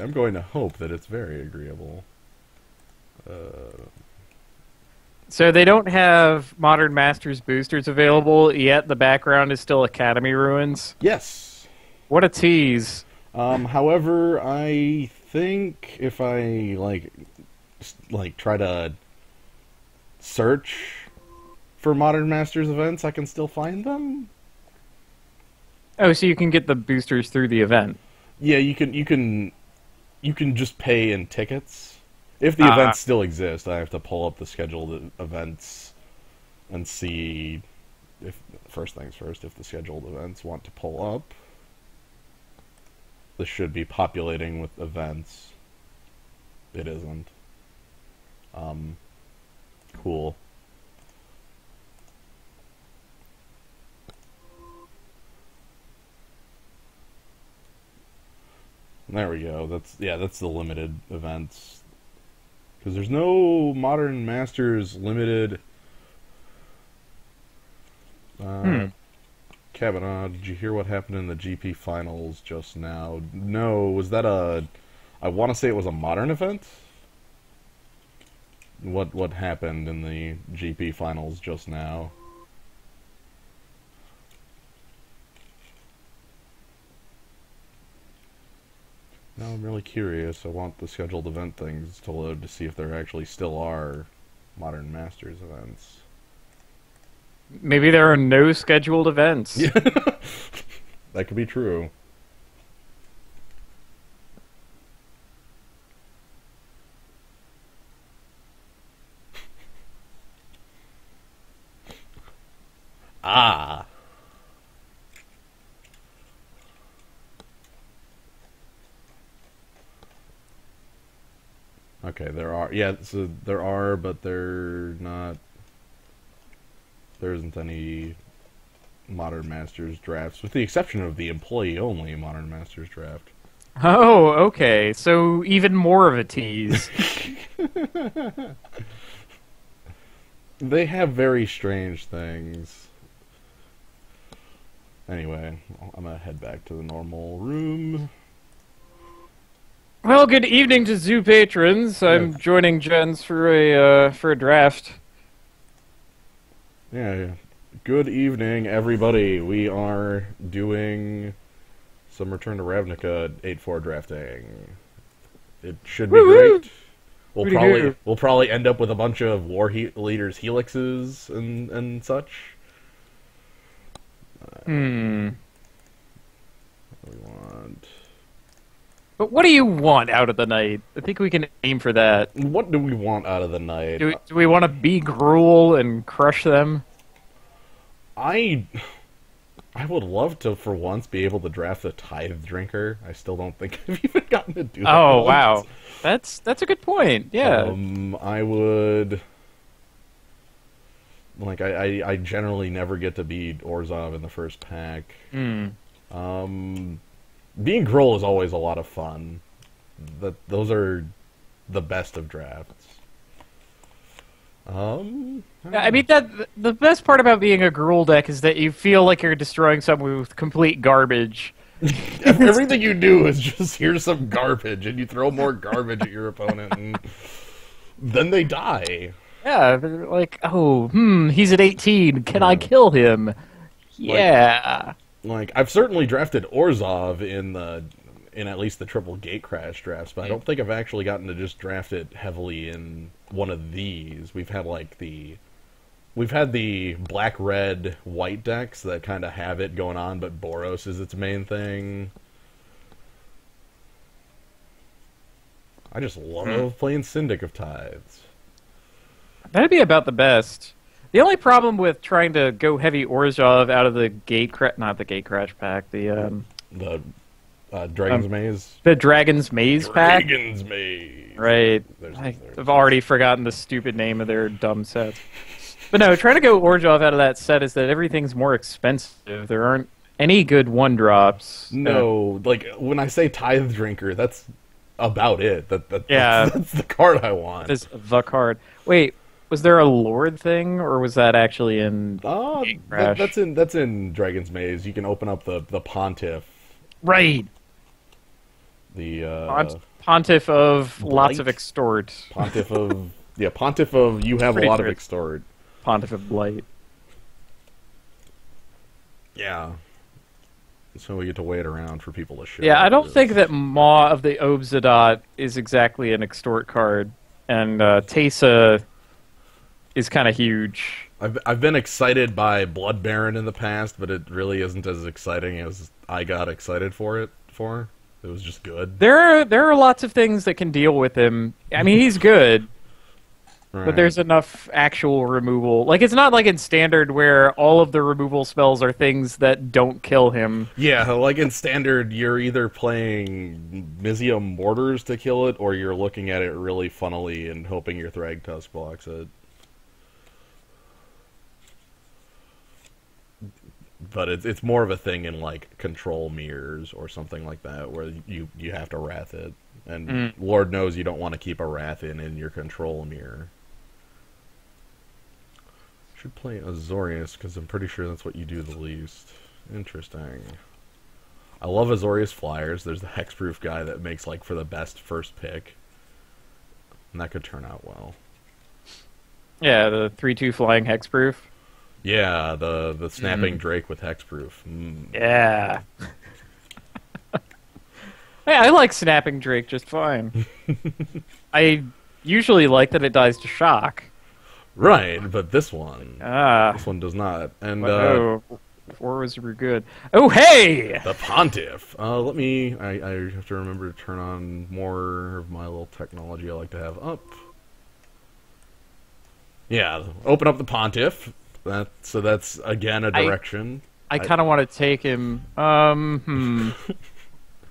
I'm going to hope that it's very agreeable. So they don't have Modern Masters boosters available, yet the background is still Academy ruins. Yes. What a tease. However, I think if I try to search for Modern Masters events, I can still find them. Oh, so you can get the boosters through the event. Yeah, you can just pay in tickets. If the Ah, events still exist, I have to pull up the scheduled events and see if, first things first, if the scheduled events want to pull up. This should be populating with events. It isn't. Cool. There we go. That's the limited events. Because there's no Modern Masters limited. hmm. Kavanaugh, did you hear what happened in the GP finals just now? No, was that a? I want to say it was a modern event. What happened in the GP finals just now? Now I'm really curious. I want the scheduled event things to load to see if there actually still are Modern Masters events. Maybe there are no scheduled events. Yeah, that could be true. Ah. Okay, there are. Yeah, so there are, but they're not. There isn't any Modern Masters drafts, with the exception of the employee-only Modern Masters draft. Oh, okay. So even more of a tease. They have very strange things. Anyway, I'm gonna head back to the normal room. Well, good evening to zoo patrons. I'm Yeah, joining Jens for a draft. yeah. Good evening, everybody. We are doing some Return to Ravnica 8-4 drafting. It should be Woo woo! great. We'll Pretty probably good. we'll probably end up with a bunch of leaders helixes and such. Hmm. We want. But what do you want out of the night? I think we can aim for that. What do we want out of the night? Do we want to be Gruul and crush them? I I would love to, for once, be able to draft a Tithe Drinker. I still don't think I've even gotten to do that Oh, once. wow. That's a good point. Yeah. I would. I generally never get to beat Orzhov in the first pack. Hmm. Being Gruul is always a lot of fun. Those are the best of drafts. Yeah, I mean that the best part about being a Gruul deck is that you feel like you're destroying someone with complete garbage. Everything you do is just here's some garbage, and you throw more garbage at your opponent, and then they die. Yeah, they're like, oh, he's at 18. Can I Yeah. kill him? Yeah. I've certainly drafted Orzhov in at least the triple gate crash drafts, but I don't think I've actually gotten to just draft it heavily in one of these. We've had the black, red, white decks that kind of have it going on, but Boros is its main thing. I just love playing Syndic of Tithes. That'd be about the best. The only problem with trying to go heavy Orzhov out of the not the gate crash pack, The Dragon's Maze. the Dragon's Maze pack. Dragon's Maze. Right. There's- I've already forgotten the stupid name of their dumb set. But no, trying to go Orzhov out of that set is that everything's more expensive. There aren't any good one drops. No, when I say Tithe Drinker, that's about it. Yeah. That's the card I want. Is the card. Wait, was there a Lord thing, or was that actually in Gate Crash? That's in Dragon's Maze. You can open up the Pontiff. Right. The Pontiff of lots of Blight? extort. Pontiff of Pontiff of you have a Pretty lot of good. extort. Pontiff of Blight. Yeah. So we get to wait around for people to show Yeah, up I don't for think this. that Maw of the Obzadot is exactly an extort card, and Teysa is kind of huge. I've been excited by Blood Baron in the past, but it really isn't as exciting as I got excited for it. It was just good. There are lots of things that can deal with him. I mean, he's good, Right. but there's enough actual removal. Like, it's not like in Standard where all of the removal spells are things that don't kill him. Yeah, like in Standard, you're either playing Mizium Mortars to kill it, or you're looking at it really funnily and hoping your Thragtusk blocks it. But it's more of a thing in like Control Mirrors or something like that, where you have to Wrath it, and Lord knows you don't want to keep a Wrath in your Control Mirror. Should play Azorius, because I'm pretty sure that's what you do the least. Interesting. I love Azorius Flyers. There's the Hexproof guy that makes like for the best first pick. And that could turn out well. Yeah, the 3/2 flying hexproof. Yeah, the Snapping Drake with Hexproof. Yeah. Hey, I like Snapping Drake just fine. I usually like that it dies to shock. Right, but this one does not. And oh, 4 was good. Oh, hey! the Pontiff. Let me. I have to remember to turn on more of my little technology I like to have up. Yeah, open up the Pontiff. So that's again a direction. I kind of want to take him.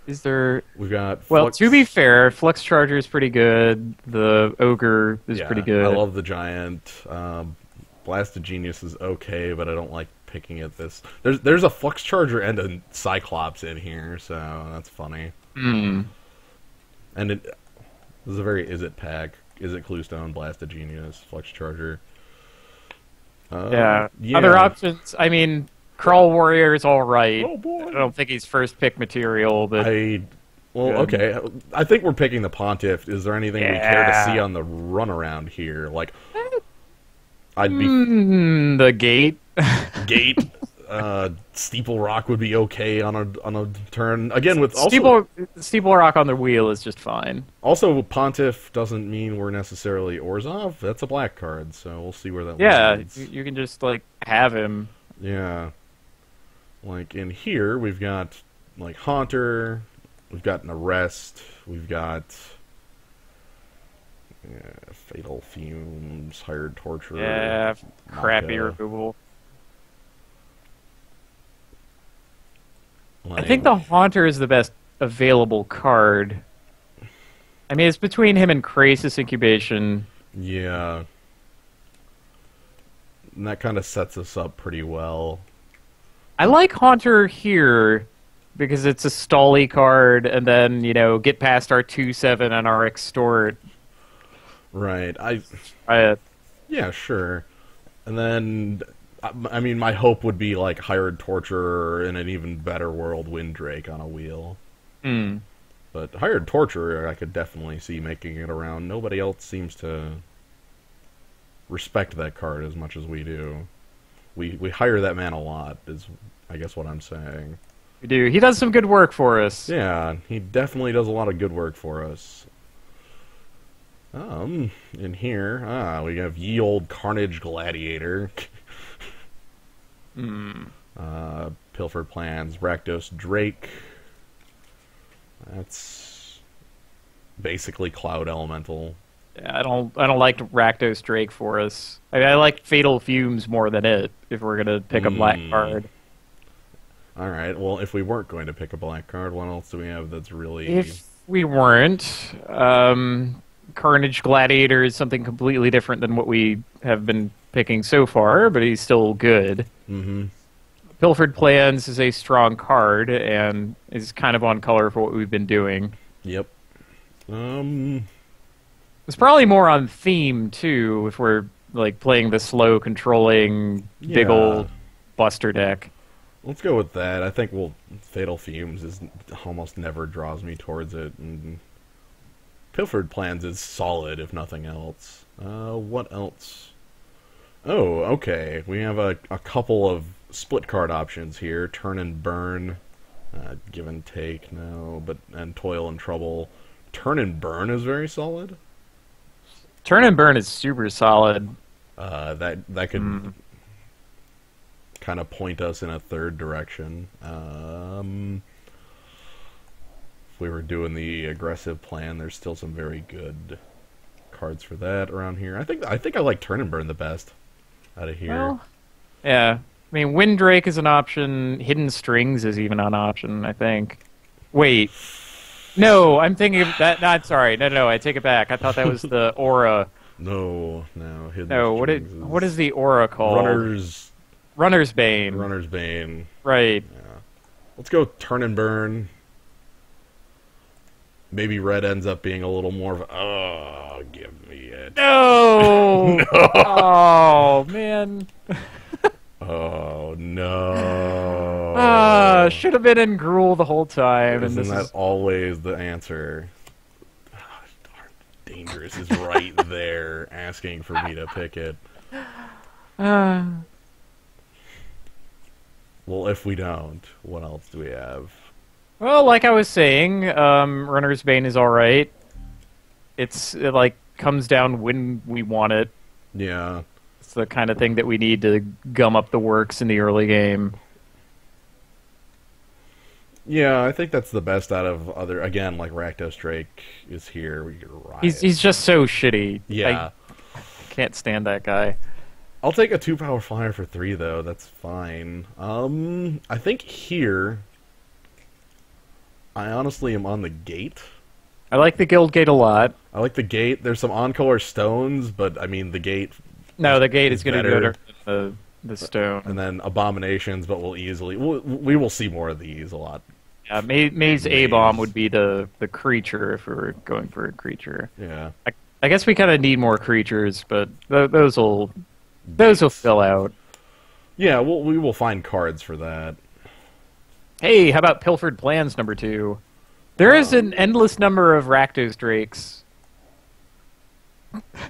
Is there? We've got. Well, Flux. to be fair, Flux Charger is pretty good. The Ogre is pretty good. I love the Giant. Blasted Genius is okay, but I don't like picking at this. There's a Flux Charger and a Cyclops in here, so that's funny. And this is a very Is It pack. Is It Cluestone, Blasted Genius, Flux Charger. Yeah. Other options. I mean, Crawl Warrior is all right. Oh boy. I don't think he's first pick material, but okay. I think we're picking the Pontiff. Is there anything we care to see on the runaround here? Like, I'd be the Gate. Gate. Steeple Rock would be okay on a turn. Again, with also Steeple Rock on the wheel is just fine. Also, Pontiff doesn't mean we're necessarily Orzhov. That's a black card, so we'll see where that leads. You can just like have him. Yeah. Like in here, we've got like Haunter, we've got an Arrest, we've got Fatal Fumes, Hired Torturer. Yeah, crappy Maka. removal. Like, I think the Haunter is the best available card. I mean, it's between him and Crisis Incubation. Yeah. And that kind of sets us up pretty well. I like Haunter here because it's a stally card, and then, get past our 2/7 and our Extort. Right. I Yeah, sure. And then, I mean, my hope would be like Hired Torturer in an even better world, Windrake on a wheel. But Hired Torturer, I could definitely see making it around. Nobody else seems to respect that card as much as we do. We hire that man a lot, is I guess what I'm saying. We do. He does some good work for us. Yeah, he definitely does a lot of good work for us. In here, we have Ye Old Carnage Gladiator. Pilfered Plans, Rakdos Drake. That's basically Cloud Elemental. Yeah, I don't like Rakdos Drake for us. I like Fatal Fumes more than it, if we're gonna pick a black card. Alright, well, if we weren't going to pick a black card, what else do we have that's really... If we weren't, Carnage Gladiator is something completely different than what we have been picking so far, but he's still good. Pilfered Plans is a strong card, and is kind of on color for what we've been doing. Yep. It's probably more on theme, too, if we're like playing the slow, controlling, big old Buster deck. Let's go with that. I think Fatal Fumes is almost never draws me towards it, and Pilfered Plans is solid if nothing else. What else? Oh, okay. We have a couple of split card options here. Turn and Burn, Give and Take, no, and Toil and Trouble. Turn and Burn is very solid. Turn and Burn is super solid. That could kind of point us in a third direction. If we were doing the aggressive plan, there's still some very good cards for that around here. I think I like Turn and Burn the best out of here. Well, yeah. I mean, Windrake is an option. Hidden Strings is even an option, I think. Wait. No, I'm thinking of that. No, I'm sorry. No, I take it back. I thought that was the Aura. No. Hidden No, what is the Aura called? Runner's Bane. Runner's Bane. Right. Yeah. Let's go Turn and Burn. Maybe red ends up being a little more of oh, give me it. No! No! Oh, man. Oh, no. Should have been in Gruul the whole time. Isn't that always the answer? Oh, darn, Dangerous is right there asking for me to pick it. Well, if we don't, what else do we have? Well, like I was saying, Runner's Bane is alright. It comes down when we want it. Yeah. It's the kind of thing that we need to gum up the works in the early game. Yeah, I think that's the best out of other... Again, like Rakdos Drake is here. We get Riot. He's just so shitty. Yeah. I can't stand that guy. I'll take a 2-power flyer for 3, though. That's fine. I think here... I honestly am on the Gate. I like the Guild Gate a lot. I like the Gate. There's some on-color stones, but, I mean, the Gate... No, the Gate is going to be better than the stone. And then Abominations, but we will see more of these a lot. Yeah, Maze A-Bomb would be the creature if we were going for a creature. Yeah. I guess we kind of need more creatures, but those will fill out. Yeah, we will find cards for that. Hey, how about Pilfered Plans number 2? There is an endless number of Rakdos Drakes.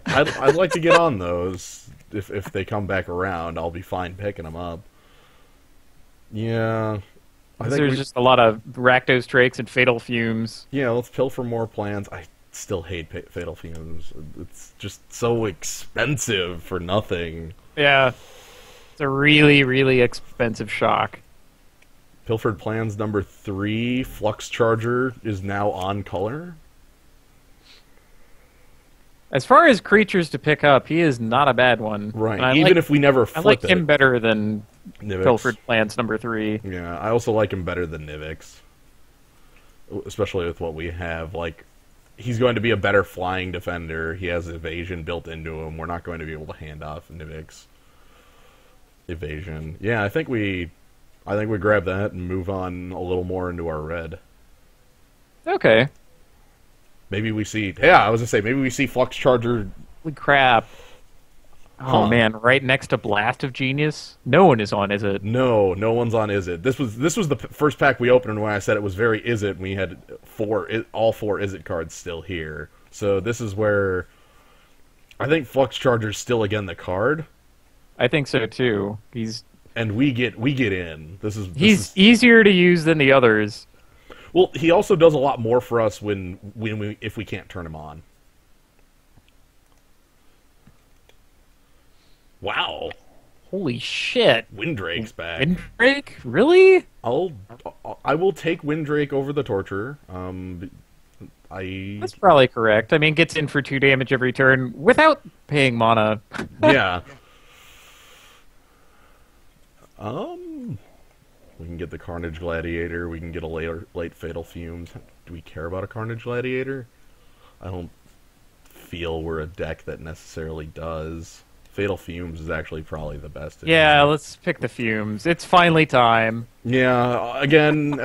I'd like to get on those. If they come back around, I'll be fine picking them up. Yeah. There's just a lot of Rakdos Drakes and Fatal Fumes. Yeah, let's pilfer more plans. I still hate Fatal Fumes. It's just so expensive for nothing. Yeah. It's a really, really expensive shock. Pilfered Plans number 3, Flux Charger is now on color. As far as creatures to pick up, he is not a bad one. Right, even if we never flip it. I like him better than Nivix. Pilfered Plans number 3. Yeah, I also like him better than Nivix. Especially with what we have. Like, he's going to be a better flying defender. He has evasion built into him. We're not going to be able to hand off Nivix evasion. Yeah, I think we grab that and move on a little more into our red. Okay. Maybe we see... Yeah, I was going to say, maybe we see Flux Charger... Holy crap. Oh, man, right next to Blast of Genius? No one is on Is It? No one's on Is It. This was the first pack we opened when I said it was very Is It, and we had all 4 Is It cards still here. So this is where... I think Flux Charger's still, again, the card. I think so, too. And we get in. He's easier to use than the others. Well, he also does a lot more for us if we can't turn him on. Wow. Holy shit. Windrake's back. Windrake? Really? I will take Windrake over the Torturer. That's probably correct. I mean, gets in for 2 damage every turn without paying mana. Yeah. We can get the Carnage Gladiator. We can get a late Fatal Fumes. Do we care about a Carnage Gladiator? I don't feel we're a deck that necessarily does. Fatal Fumes is actually probably the best. Yeah, let's pick the Fumes. It's finally time. Yeah, again,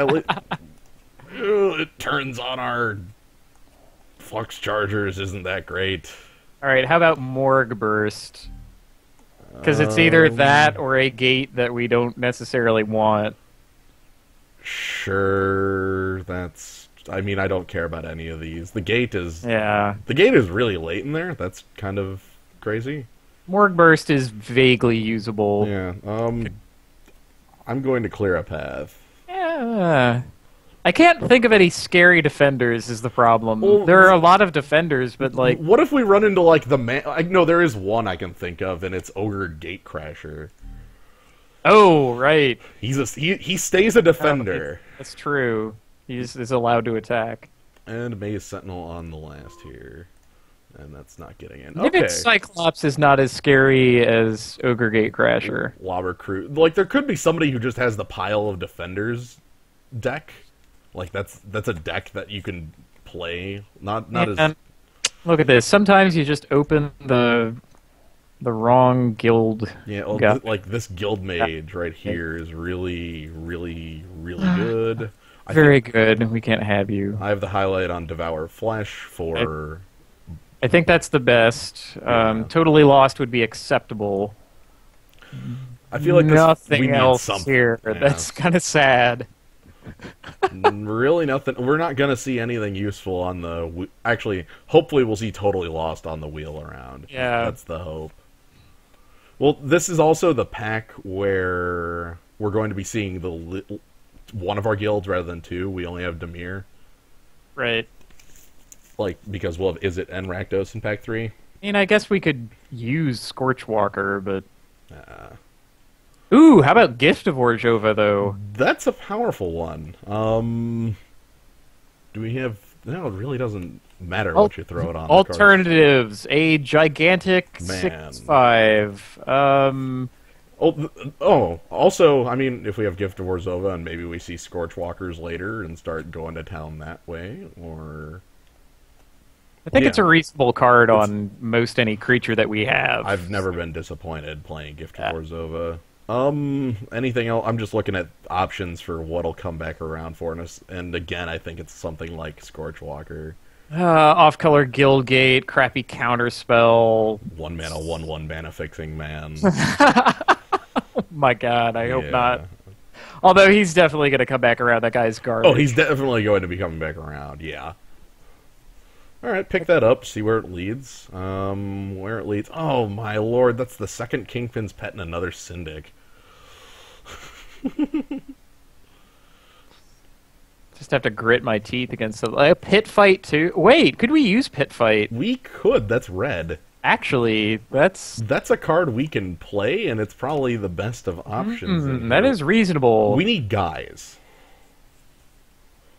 it turns on our Flux Chargers isn't that great. Alright, how about Morgue Burst? Because it's either that or a gate that we don't necessarily want. Sure, that's... I mean, I don't care about any of these. The gate is... Yeah. The gate is really late in there. That's kind of crazy. Morgue Burst is vaguely usable. Yeah, I'm going to clear a path. Yeah. I can't think of any scary defenders is the problem. Well, there are a lot of defenders, but like... What if we run into, like, the man... No, there is one I can think of, and it's Ogre Gatecrasher. Oh, right. He stays a defender. That's true. He is allowed to attack. And Maze Sentinel on the last here. And that's not getting in. Mimic Okay. Cyclops is not as scary as Ogre Gatecrasher. Lobber Crew. Like, there could be somebody who just has the pile of defenders deck. Like, that's a deck that you can play. Not as... Look at this. Sometimes you just open the wrong guild. Yeah, like this guild mage right here is really, really, really good. Very good. We can't have you. I have the highlight on Devour Flesh for... I think that's the best. Totally Lost would be acceptable. I feel like nothing we need else something. here. Yeah. That's kind of sad. Really nothing. We're not going to see anything useful on the... Actually, hopefully we'll see Totally Lost on the wheel around. Yeah. That's the hope. Well, this is also the pack where we're going to be seeing one of our guilds rather than two. We only have Dimir. Right. Like, because we'll have Izzet and Rakdos in pack 3. I mean, I guess we could use Scorchwalker, but... Ooh, how about Gift of Orzhova, though? That's a powerful one. Do we have... No, it really doesn't matter what you throw it on. Alternatives. A gigantic Man. 6/5. Also, I mean, if we have Gift of Orzhova and maybe we see Scorchwalkers later and start going to town that way, or... I think it's a reasonable card on most any creature that we have. I've never been disappointed playing Gift of Orzhova. Anything else? I'm just looking at options for what'll come back around for us, and again, I think it's something like Scorchwalker. Off-color Guildgate, crappy counterspell. 1 mana, 1/1 mana fixing man. Oh my god, I hope not. Although he's definitely going to come back around. That guy's garbage. Oh, he's definitely going to be coming back around, yeah. Alright, pick that up, see where it leads. Where it leads... Oh, my lord, that's the second Kingpin's Pet and another Syndic. Just have to grit my teeth against a Pit Fight, too. Wait, could we use Pit Fight? We could, that's red. Actually, that's a card we can play, and it's probably the best of options. That is reasonable. We need guys.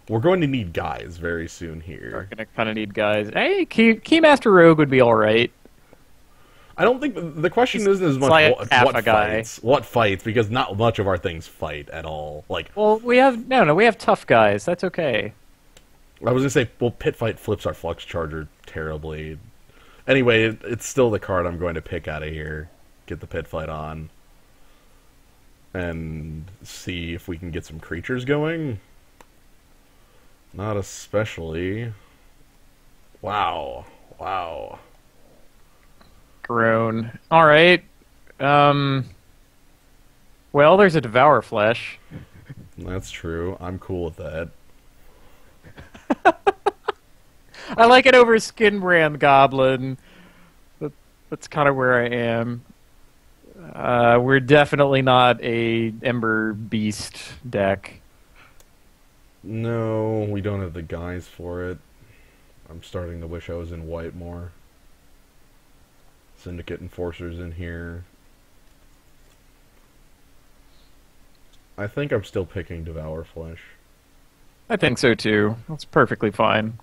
We're going to need guys very soon here. We're going to kind of need guys. Hey, Keymaster Rogue would be alright. I don't think... The question isn't as much like what fights. What fights, because not much of our things fight at all. Like, well, we have... No, we have tough guys. That's okay. I was going to say, well, Pit Fight flips our Flux Charger terribly. Anyway, it's still the card I'm going to pick out of here. Get the Pit Fight on. And see if we can get some creatures going. Not especially. Wow. Groan. Alright. Well, there's a Devour Flesh. That's true. I'm cool with that. I like it over Skinbrand Goblin. That's kind of where I am. We're definitely not a Ember Beast deck. No, we don't have the guys for it. I'm starting to wish I was in white more. Syndicate Enforcers in here. I think I'm still picking Devour Flesh. I think so too. That's perfectly fine.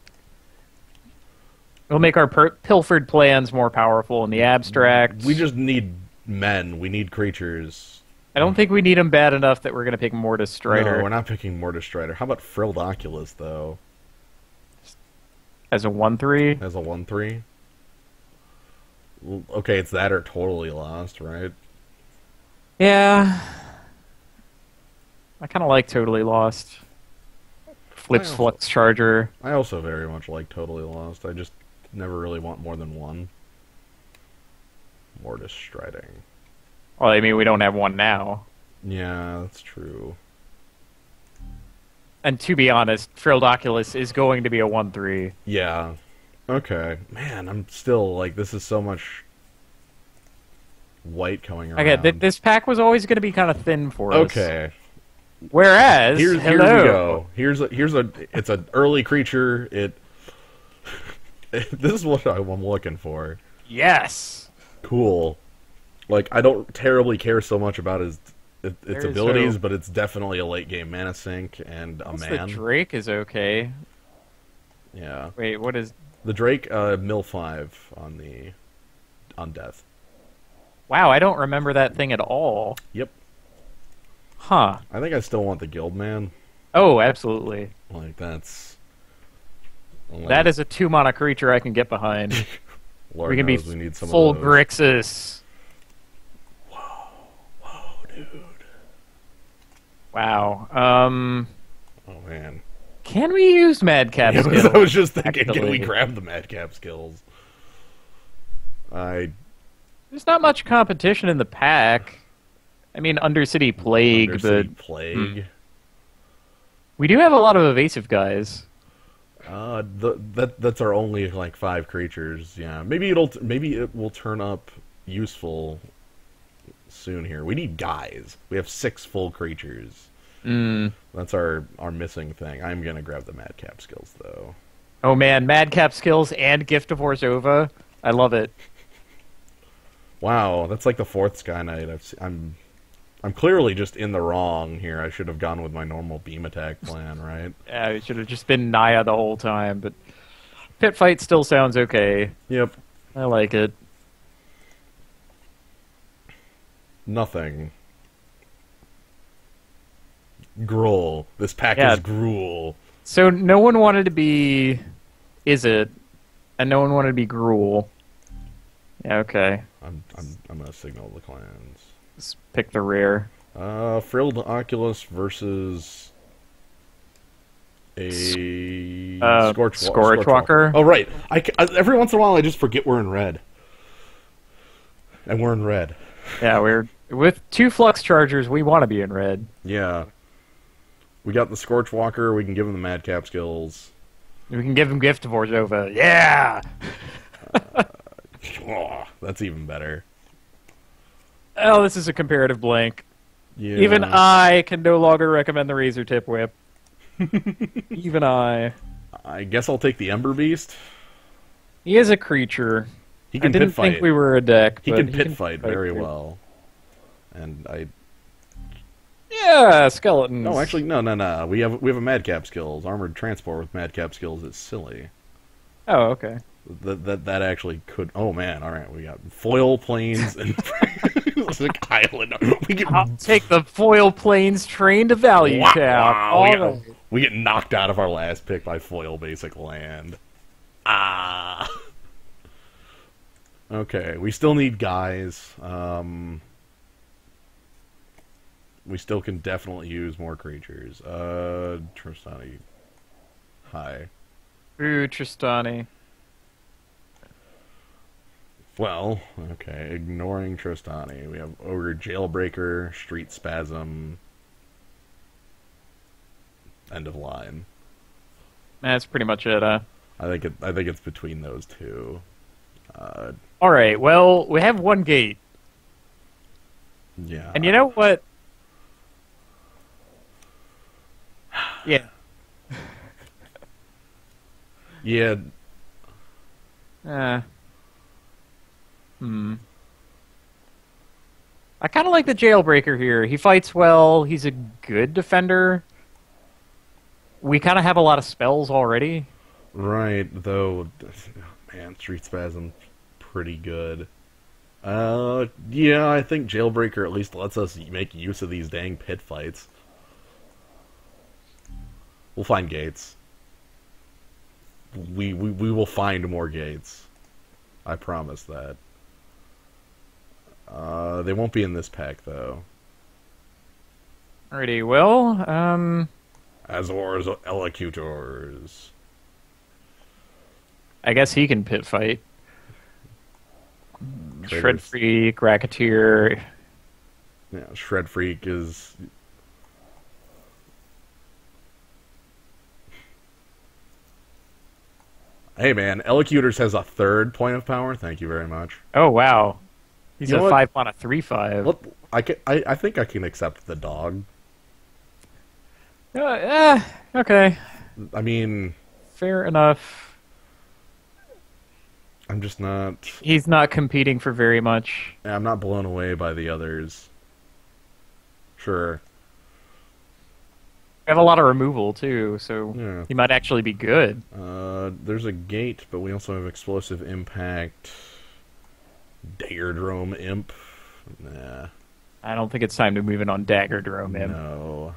It'll make our pilfered plans more powerful in the abstract. We just need men. We need creatures. I don't think we need them bad enough that we're going to pick Mortis Strider. No, we're not picking Mortis Strider. How about Frilled Oculus, though? As a 1/3? As a 1/3? Okay, it's that or Totally Lost, right? Yeah. I kind of like Totally Lost. Flips Flux Charger. I also very much like Totally Lost. I just never really want more than one. Mortis Striding. Well, I mean, we don't have one now. Yeah, that's true. And to be honest, Frilled Oculus is going to be a 1/3. Yeah. Okay. Man, I'm still, like, this is so much white coming around. Okay, this pack was always going to be kind of thin for us. Okay. Whereas, Here we hello. go. It's an early creature. This is what I'm looking for. Yes. Cool. Like, I don't terribly care so much about its There's abilities, hope. but it's definitely a late game mana sink and a The man. Drake is okay. Yeah. Wait, what is... The Drake, mill 5 on death. Wow, I don't remember that thing at all. Yep. Huh. I think I still want the Guild Man. Oh, absolutely. Like, that's... Like, That is a 2-mana creature I can get behind. Lord We can be knows we need some full of those. Grixis. Whoa, dude. Wow. Oh, man. Can we use Madcap Yeah, skills? I was just thinking, can we actually? grab the Madcap skills? There's not much competition in the pack. I mean, Undercity Plague, Undercity Plague. we do have a lot of evasive guys. That's our only like 5 creatures. Yeah, maybe it will turn up useful soon here. We need guys. We have 6 full creatures. That's our missing thing. I'm gonna grab the Madcap skills though. Oh man, Madcap skills and Gift of Orzhova. I love it. Wow, that's like the 4th Sky Knight. I'm clearly just in the wrong here. I should have gone with my normal beam attack plan, right? Yeah, it should have just been Naya the whole time, but Pit Fight still sounds okay. Yep. I like it. Nothing. Gruel. This pack Yeah. is Gruel. So no one wanted to be Izzet, and no one wanted to be Gruul. Yeah, okay. I'm gonna signal the clans. Let's pick the rare. Frilled Oculus versus a Scorchwalker. Oh right, every once in a while I just forget we're in red, and we're in red. Yeah, we're with 2 Flux Chargers. We want to be in red. Yeah, we got the Scorchwalker. We can give him the Madcap skills. We can give him Gift of Orzhova. Yeah. Oh, that's even better. Oh, this is a comparative blank. Yeah. Even I can no longer recommend the Razor Tip Whip. Even I. I guess I'll take the Ember Beast. He is a creature. He I can didn't pit fight. think we were a deck. He but can pit fight very great. well. And I. Yeah, skeletons. No, actually, no. We have a Madcap skills. Armored transport with Madcap skills is silly. Oh, okay. That actually could. Oh man! All right, we got foil planes and like island. I'll take the foil planes train to value Wow, town. All right. we get knocked out of our last pick by foil basic land. Ah. Okay, we still need guys. We still can definitely use more creatures. Tristani. Hi. Ooh, Tristani. Well, okay, ignoring Tristani. We have Ogre Jailbreaker, Street Spasm, End of Line. That's pretty much it, I think it's between those two. Alright, well, we have 1 gate. Yeah. And you know what? Yeah. Yeah. I kind of like the Jailbreaker here. He fights well. He's a good defender. We kind of have a lot of spells already. Right, though, man, Street Spasm, pretty good. Yeah, I think Jailbreaker at least lets us make use of these dang pit fights. We'll find gates. We will find more gates. I promise that. They won't be in this pack, though. Alrighty, well, Azor's Elocutors. I guess he can pit fight. Traders. Shred Free, Racketeer. Yeah, Shred Freak is... Hey man, Elecutors has a third point of power. Thank you very much. Oh wow, he's You a know what? 5 mana 3/5. Look, I think I can accept the dog. Okay, I mean, fair enough. I'm just not... He's not competing for very much. I'm not blown away by the others. Sure. We have a lot of removal too, so Yeah. he might actually be good. There's a gate, but we also have Explosive Impact, Daggerdrome Imp. Nah. I don't think it's time to move in on Daggerdrome Imp. No.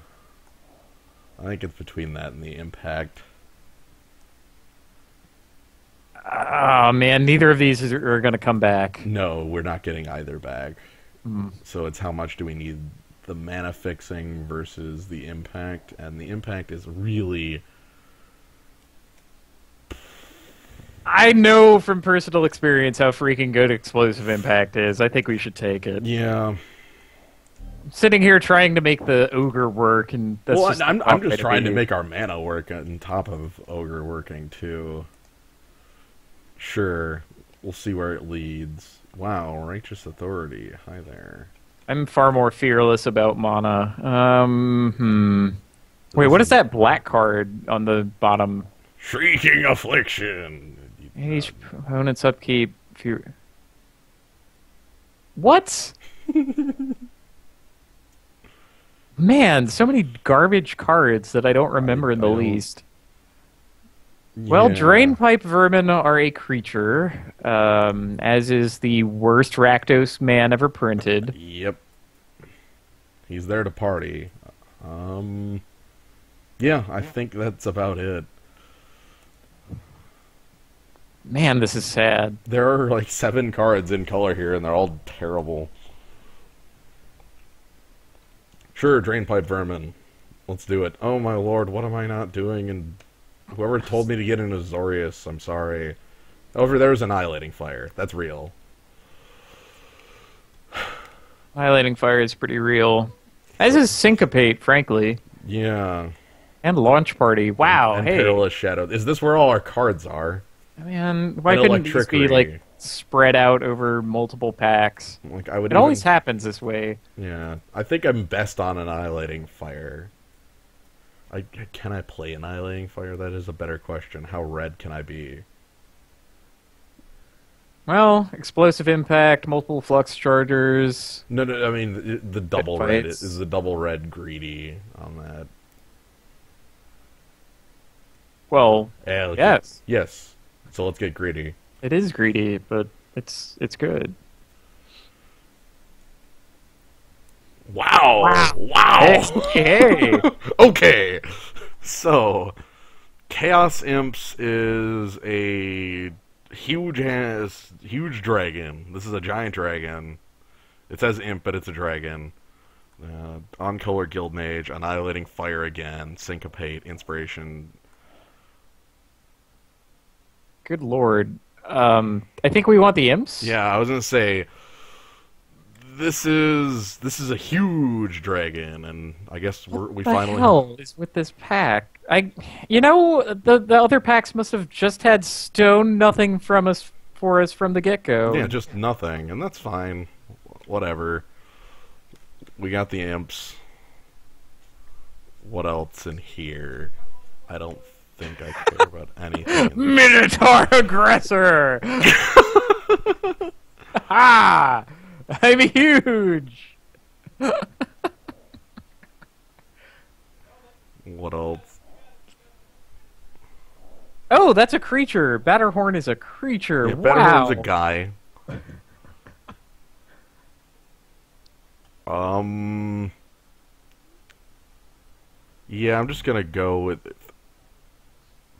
I think it's between that and the Impact. Oh man, neither of these are going to come back. No, we're not getting either back. Mm. So it's how much do we need the mana fixing versus the Impact, and the Impact is really... I know from personal experience how freaking good Explosive Impact is. I think we should take it. Yeah. I'm sitting here trying to make the Ogre work, and that's Well, just I'm not just gonna trying be. to make our mana work on top of Ogre working, too. Sure. We'll see where it leads. Wow, Righteous Authority. Hi there. I'm far more fearless about mana. Wait, what is that black card on the bottom? Shrieking Affliction! Each opponent's upkeep. What? Man, so many garbage cards that I don't remember in the least. Well, Yeah. Drainpipe Vermin are a creature, as is the worst Rakdos man ever printed. Yep. He's there to party. Yeah, I think that's about it. Man, this is sad. There are like 7 cards in color here, and they're all terrible. Sure, Drainpipe Vermin. Let's do it. Oh my lord, what am I not doing? And whoever told me to get an Azorius, I'm sorry. Over there's Annihilating Fire. That's real. Highlighting Fire is pretty real. As is Syncopate, frankly. Yeah. And Launch Party. Wow, And hey. Perilous Shadow. Is this where all our cards are? Man, why And couldn't these be, Electrickery. like, spread out over multiple packs? Like I would. It always happens this way. Yeah, I think I'm best on Annihilating Fire. Can I play Annihilating Fire? That is a better question. How red can I be? Well, Explosive Impact, multiple Flux Chargers. No, I mean the double red fights. is the double red greedy on that. Well, Yeah, yes. yes. So let's get greedy. It is greedy, but it's good. Wow! Wow! Hey! Okay, so Chaos Imps is a huge dragon. This is a giant dragon. It says imp, but it's a dragon. On color Guild Mage, Annihilating Fire again, Syncopate, Inspiration. Good lord. I think we want the imps. Yeah, I was gonna say this is a huge dragon, and I guess we What finally. the hell is with this pack? The other packs must have just had stone nothing for us from the get go. Yeah, just nothing, and that's fine. Whatever. We got the imps. What else in here? I don't think I care about anything. Minotaur aggressor. Ha! I'm huge. What else? Oh, that's a creature. Batterhorn is a creature. Yeah, Wow. Batterhorn's a guy. Yeah, I'm just gonna go with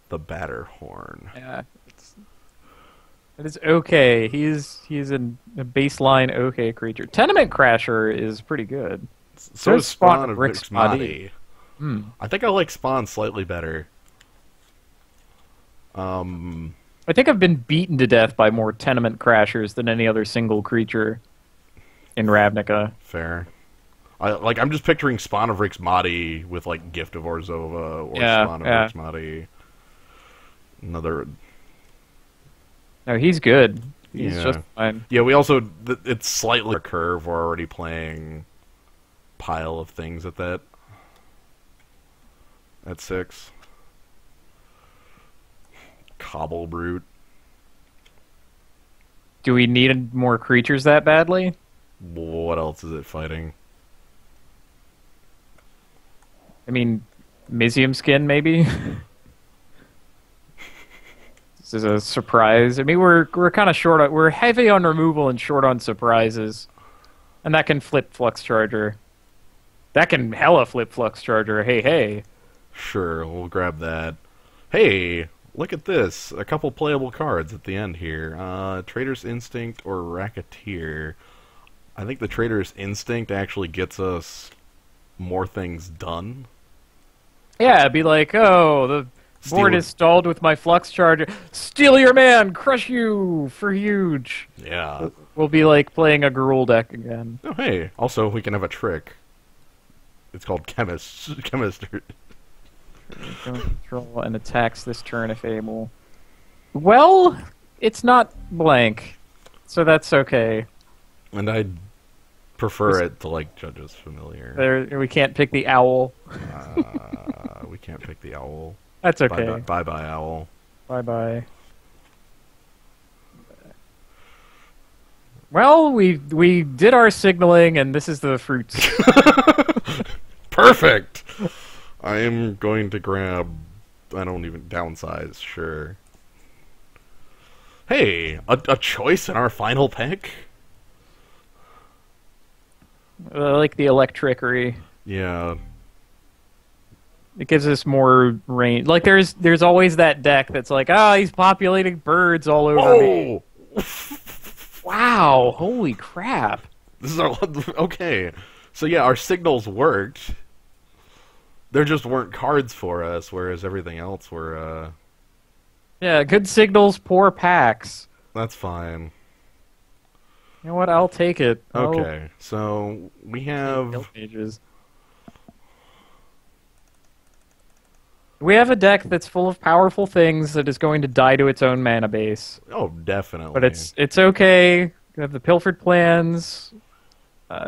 the Batterhorn. Yeah, it is okay. He's a baseline okay creature. Tenement Crasher is pretty good. So There's is Spawn of of Rick Rixmati. Hmm. I think I like Spawn slightly better. I think I've been beaten to death by more Tenement Crashers than any other single creature in Ravnica. Fair. I'm just picturing Spawn of Rixmati with like Gift of Orzhova or Yeah, Spawn of yeah. Rixmati. Another, No, he's good. He's just yeah, fine. yeah. We also it's slightly a curve. We're already playing pile of things at 6. Cobble Brute. Do we need more creatures that badly? What else is it fighting? I mean, Mizium skin, maybe? This is a surprise. I mean, we're kind of short on... We're heavy on removal and short on surprises. And that can flip Flux Charger. That can hella flip Flux Charger. Hey, hey. Sure, we'll grab that. Hey, look at this. A couple playable cards at the end here. Trader's Instinct or Racketeer. I think the Trader's Instinct actually gets us more things done. Yeah, it'd be like, oh, the board is stalled with my Flux Charger. Steal your man! Crush you! For huge! Yeah. We'll be like playing a Gruul deck again. Oh, hey. Also, we can have a trick. It's called Chemistry. Don't control and attacks this turn if able. Well, it's not blank, so that's okay. And I'd prefer it to, like, Judge's Familiar. There, we can't pick the owl. We can't pick the owl. That's okay. Bye-bye, owl. Bye-bye. Well, we did our signaling, and this is the fruits. Perfect! I am going to grab... I don't even... Downsize, sure. Hey! A choice in our final pick? I like the electrickery. Yeah. It gives us more range. Like, there's always that deck that's like, he's populating birds all over me. Wow, holy crap. This is our... Okay. So yeah, our signals worked. There just weren't cards for us, whereas everything else were, Yeah, good signals, poor packs. That's fine. You know what? I'll take it. Okay, so we have... Guild Mages. We have a deck that's full of powerful things that is going to die to its own mana base. Oh, definitely. But it's okay. We have the Pilfered Plans.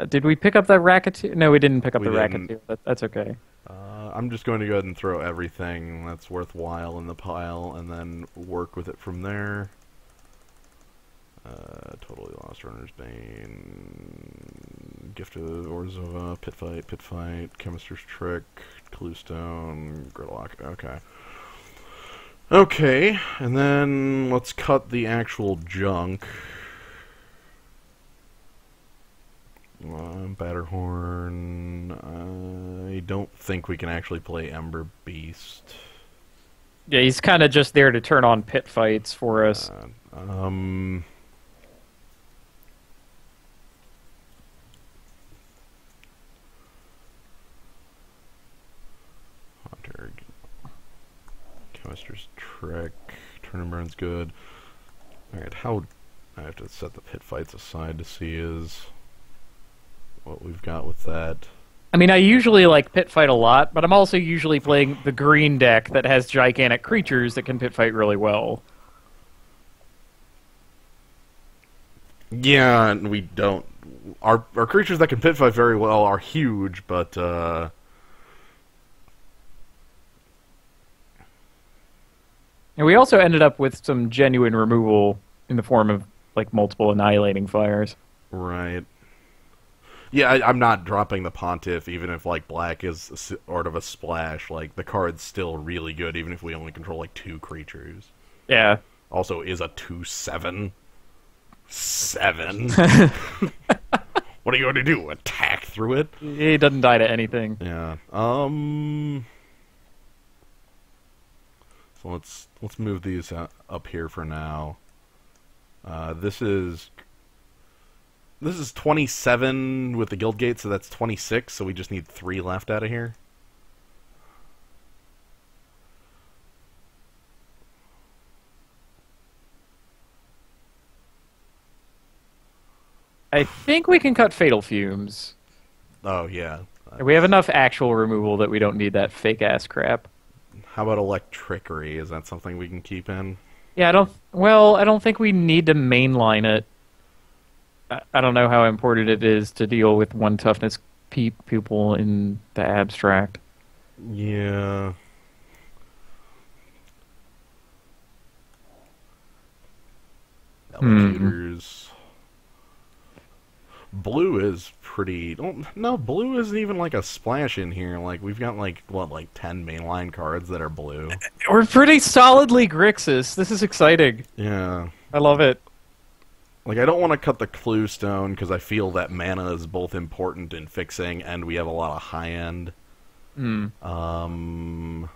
Did we pick up that Racketeer? No, we didn't pick up the Racketeer. That's okay. I'm just going to go ahead and throw everything that's worthwhile in the pile and then work with it from there. Totally Lost Runner's Bane, Gift of Orzhova, Pit Fight, Chemist's Trick, Cluestone, Gridlock. Okay. Okay, and then let's cut the actual junk. Batterhorn. I don't think we can actually play Ember Beast. Yeah, he's kind of just there to turn on pit fights for us. Hunter, Chemist's Trick, Turn and Burn's good. Alright, how... I have to set the pit fights aside to see what we've got with that. I mean, I usually like pit fight a lot, but I'm also usually playing the green deck that has gigantic creatures that can pit fight really well. Yeah, and we don't... Our creatures that can pit fight very well are huge, but, And we also ended up with some genuine removal in the form of, like, multiple Annihilating Fires. Right. Yeah, I'm not dropping the Pontiff, even if, like, black is sort of a splash. Like, the card's still really good, even if we only control, like, 2 creatures. Yeah. Also, is a 2/7. 7? What are you going to do? Attack through it? He doesn't die to anything. Yeah. So let's move these up here for now. This is 27 with the guild gate, so that's 26. So we just need 3 left out of here. I think we can cut Fatal Fumes. Oh, yeah. We have enough actual removal that we don't need that fake-ass crap. How about Electrickery? Is that something we can keep in? Yeah, I don't think we need to mainline it. I don't know how important it is to deal with one toughness pupil in the abstract. Yeah. Allocators. Blue is pretty... No, blue isn't even like a splash in here. Like, we've got like, what, like 10 mainline cards that are blue. We're pretty solidly Grixis. This is exciting. Yeah. I love it. Like, I don't want to cut the Clue Stone because I feel that mana is both important in fixing and we have a lot of high end. Hmm. I'm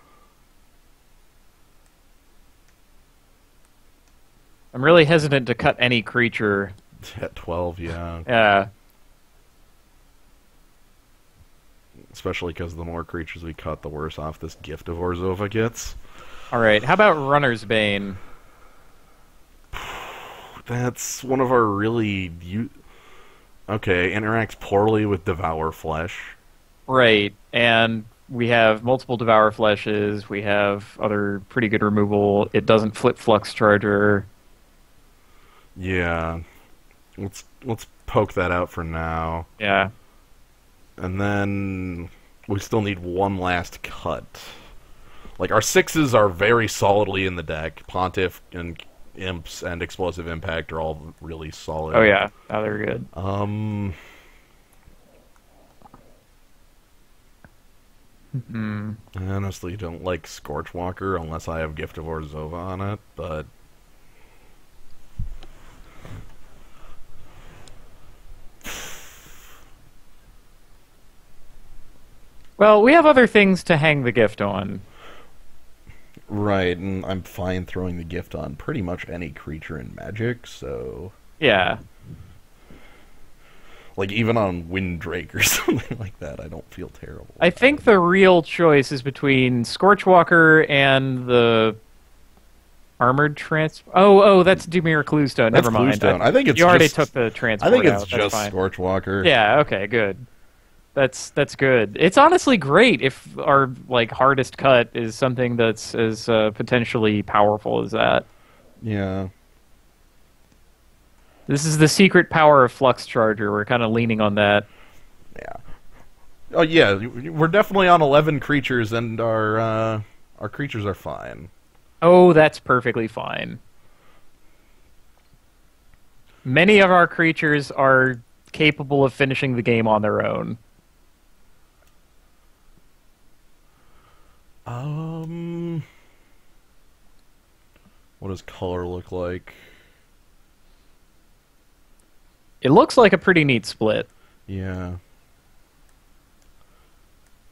really hesitant to cut any creature. at 12, yeah. Yeah. Especially because the more creatures we cut, the worse off this Gift of Orzhova gets. Alright, how about Runner's Bane? That's one of our really... Okay, interacts poorly with Devour Flesh. Right, and we have multiple Devour Fleshes, we have other pretty good removal, it doesn't flip Flux Charger. Yeah. Let's poke that out for now. Yeah. And then we still need one last cut. Like, our 6s are very solidly in the deck. Pontiff and Imps and Explosive Impact are all really solid. Oh yeah, oh, they're good. I honestly don't like Scorchwalker unless I have Gift of Orzhova on it, but... Well, we have other things to hang the gift on. Right, and I'm fine throwing the gift on pretty much any creature in Magic, so... Yeah. Like, even on Windrake or something like that, I don't feel terrible. I think the real choice is between Scorchwalker and the Armored Oh, that's Dimir Cluestone. Never mind. Cluestone. I think it's you already just, took the transport I think it's out. just Scorchwalker. Yeah, okay, good. That's good. It's honestly great if our like hardest cut is something that's as potentially powerful as that. Yeah. This is the secret power of Flux Charger. We're kind of leaning on that. Yeah. Oh yeah, we're definitely on 11 creatures, and our creatures are fine. Oh, that's perfectly fine. Many of our creatures are capable of finishing the game on their own. What does color look like? It looks like a pretty neat split. Yeah.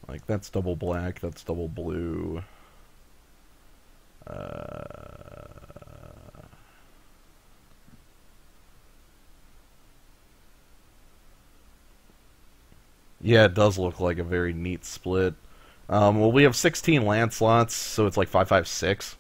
Like, that's double black, that's double blue. Yeah, it does look like a very neat split. Well, we have 16 land slots, so it's like 556.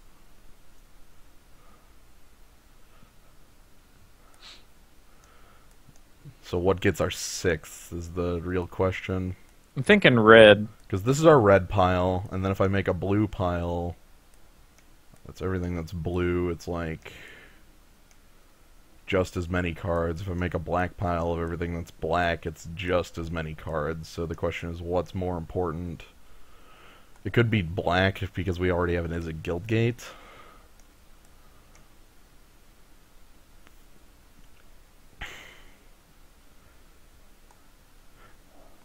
So what gets our 6th is the real question. I'm thinking red. Because this is our red pile, and then if I make a blue pile, that's everything that's blue. It's like just as many cards. If I make a black pile of everything that's black, it's just as many cards. So the question is, what's more important? It could be black because we already have an Izzet Guildgate.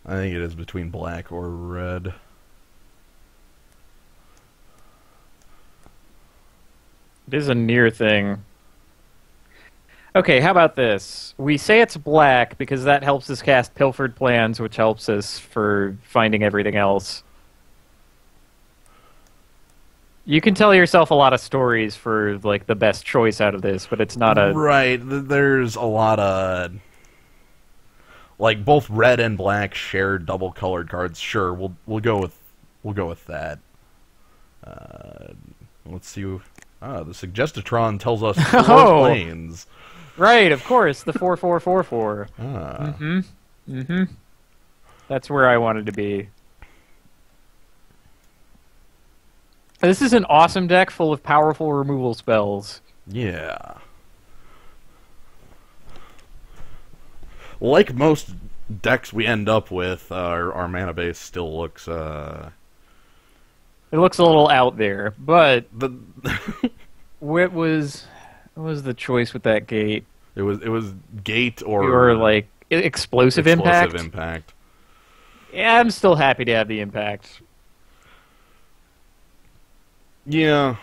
I think it is between black or red. It is a near thing. Okay, how about this? We say it's black because that helps us cast Pilfered Plans, which helps us for finding everything else. You can tell yourself a lot of stories for like the best choice out of this, but it's not a... Right, there's a lot of... Like, both red and black share double-colored cards. Sure, we'll go with that. Let's see. The Suggestatron tells us 4 planes. Right, of course, the 4/4/4/4. Ah. That's where I wanted to be. This is an awesome deck full of powerful removal spells. Yeah. Like most decks we end up with, our mana base still looks, It looks a little out there, but what was the choice with that gate? It was gate Or like explosive impact. Impact. Yeah, I'm still happy to have the impact. Yeah.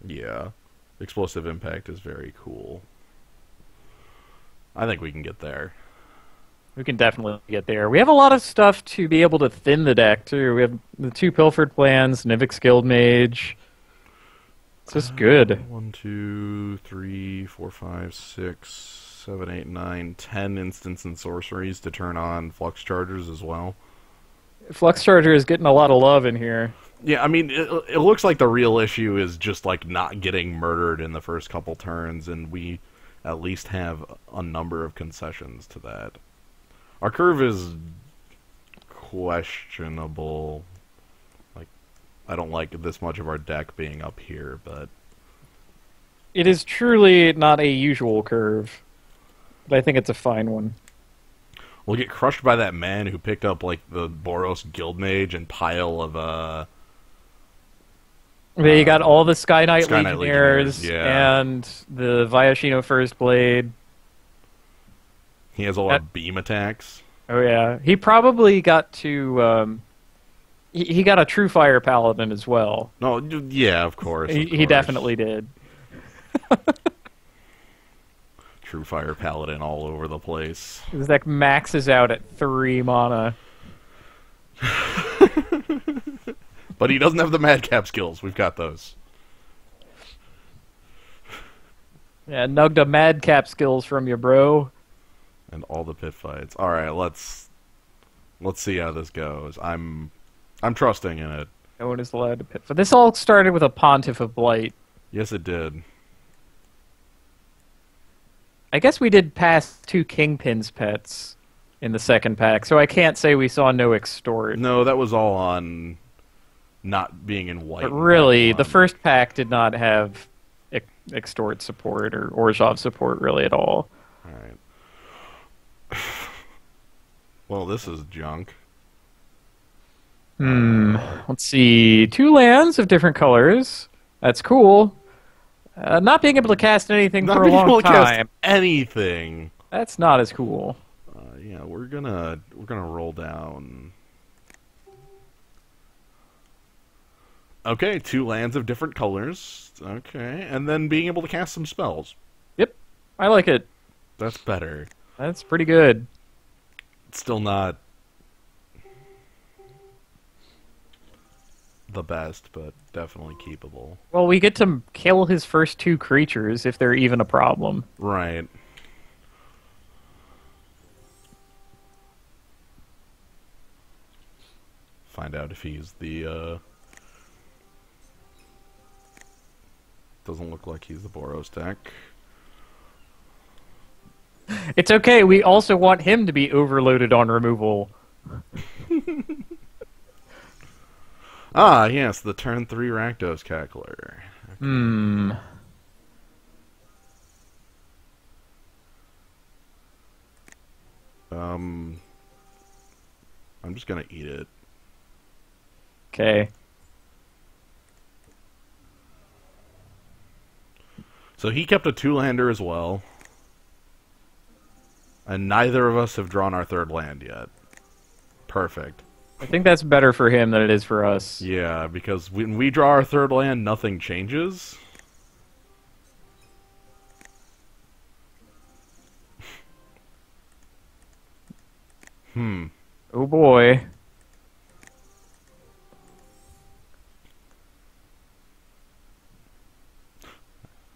Yeah. Explosive impact is very cool. I think we can get there. We can definitely get there. We have a lot of stuff to be able to thin the deck, too. We have the 2 Pilfered Plans, Nivix Guildmage. It's just good. 1, 2, 3, 4, 5, 6, 7, 8, 9, 10 instants and sorceries to turn on Flux Chargers as well. Flux Charger is getting a lot of love in here. Yeah, I mean, it looks like the real issue is just, like, not getting murdered in the first couple turns, and we at least have a number of concessions to that. Our curve is questionable. Like, I don't like this much of our deck being up here, but... It is truly not a usual curve, but I think it's a fine one. We'll get crushed by that man who picked up, like, the Boros Guildmage and pile of, You got all the Sky Knight Legionnaires, Legionnaires yeah. and the Viashino First Blade. He has a lot of beam attacks. Oh yeah, he probably got to. He got a True Fire Paladin as well. No, yeah, of course. He definitely did. True Fire Paladin all over the place. This deck maxes out at 3 mana. But he doesn't have the Madcap skills. We've got those. Yeah, nugged a Madcap skills from you, bro. And all the pit fights. All right, let's see how this goes. I'm trusting in it. No one is allowed to pit. But this all started with a Pontiff of Blight. Yes, it did. I guess we did pass 2 Kingpin's pets in the second pack, so I can't say we saw no extort. No, that was all on not being in white. But really, the first pack did not have extort support or Orzhov support really at all. All right. Well, this is junk. Let's see. 2 lands of different colors. That's cool. Not being able to cast anything for a long time. Anything. That's not as cool. Yeah, we're gonna roll down. Okay, 2 lands of different colors. Okay, and then being able to cast some spells. Yep, I like it. That's better. That's pretty good. It's still not the best, but definitely keepable. Well, we get to kill his first 2 creatures if they're even a problem. Right. Find out if he's the, doesn't look like he's the Boros deck. It's okay, we also want him to be overloaded on removal. Ah, yes, the turn 3 Rakdos Cackler. Okay. I'm just gonna eat it. Okay. So he kept a 2-lander as well. And neither of us have drawn our 3rd land yet. Perfect. I think that's better for him than it is for us. Yeah, because when we draw our 3rd land, nothing changes. Oh boy.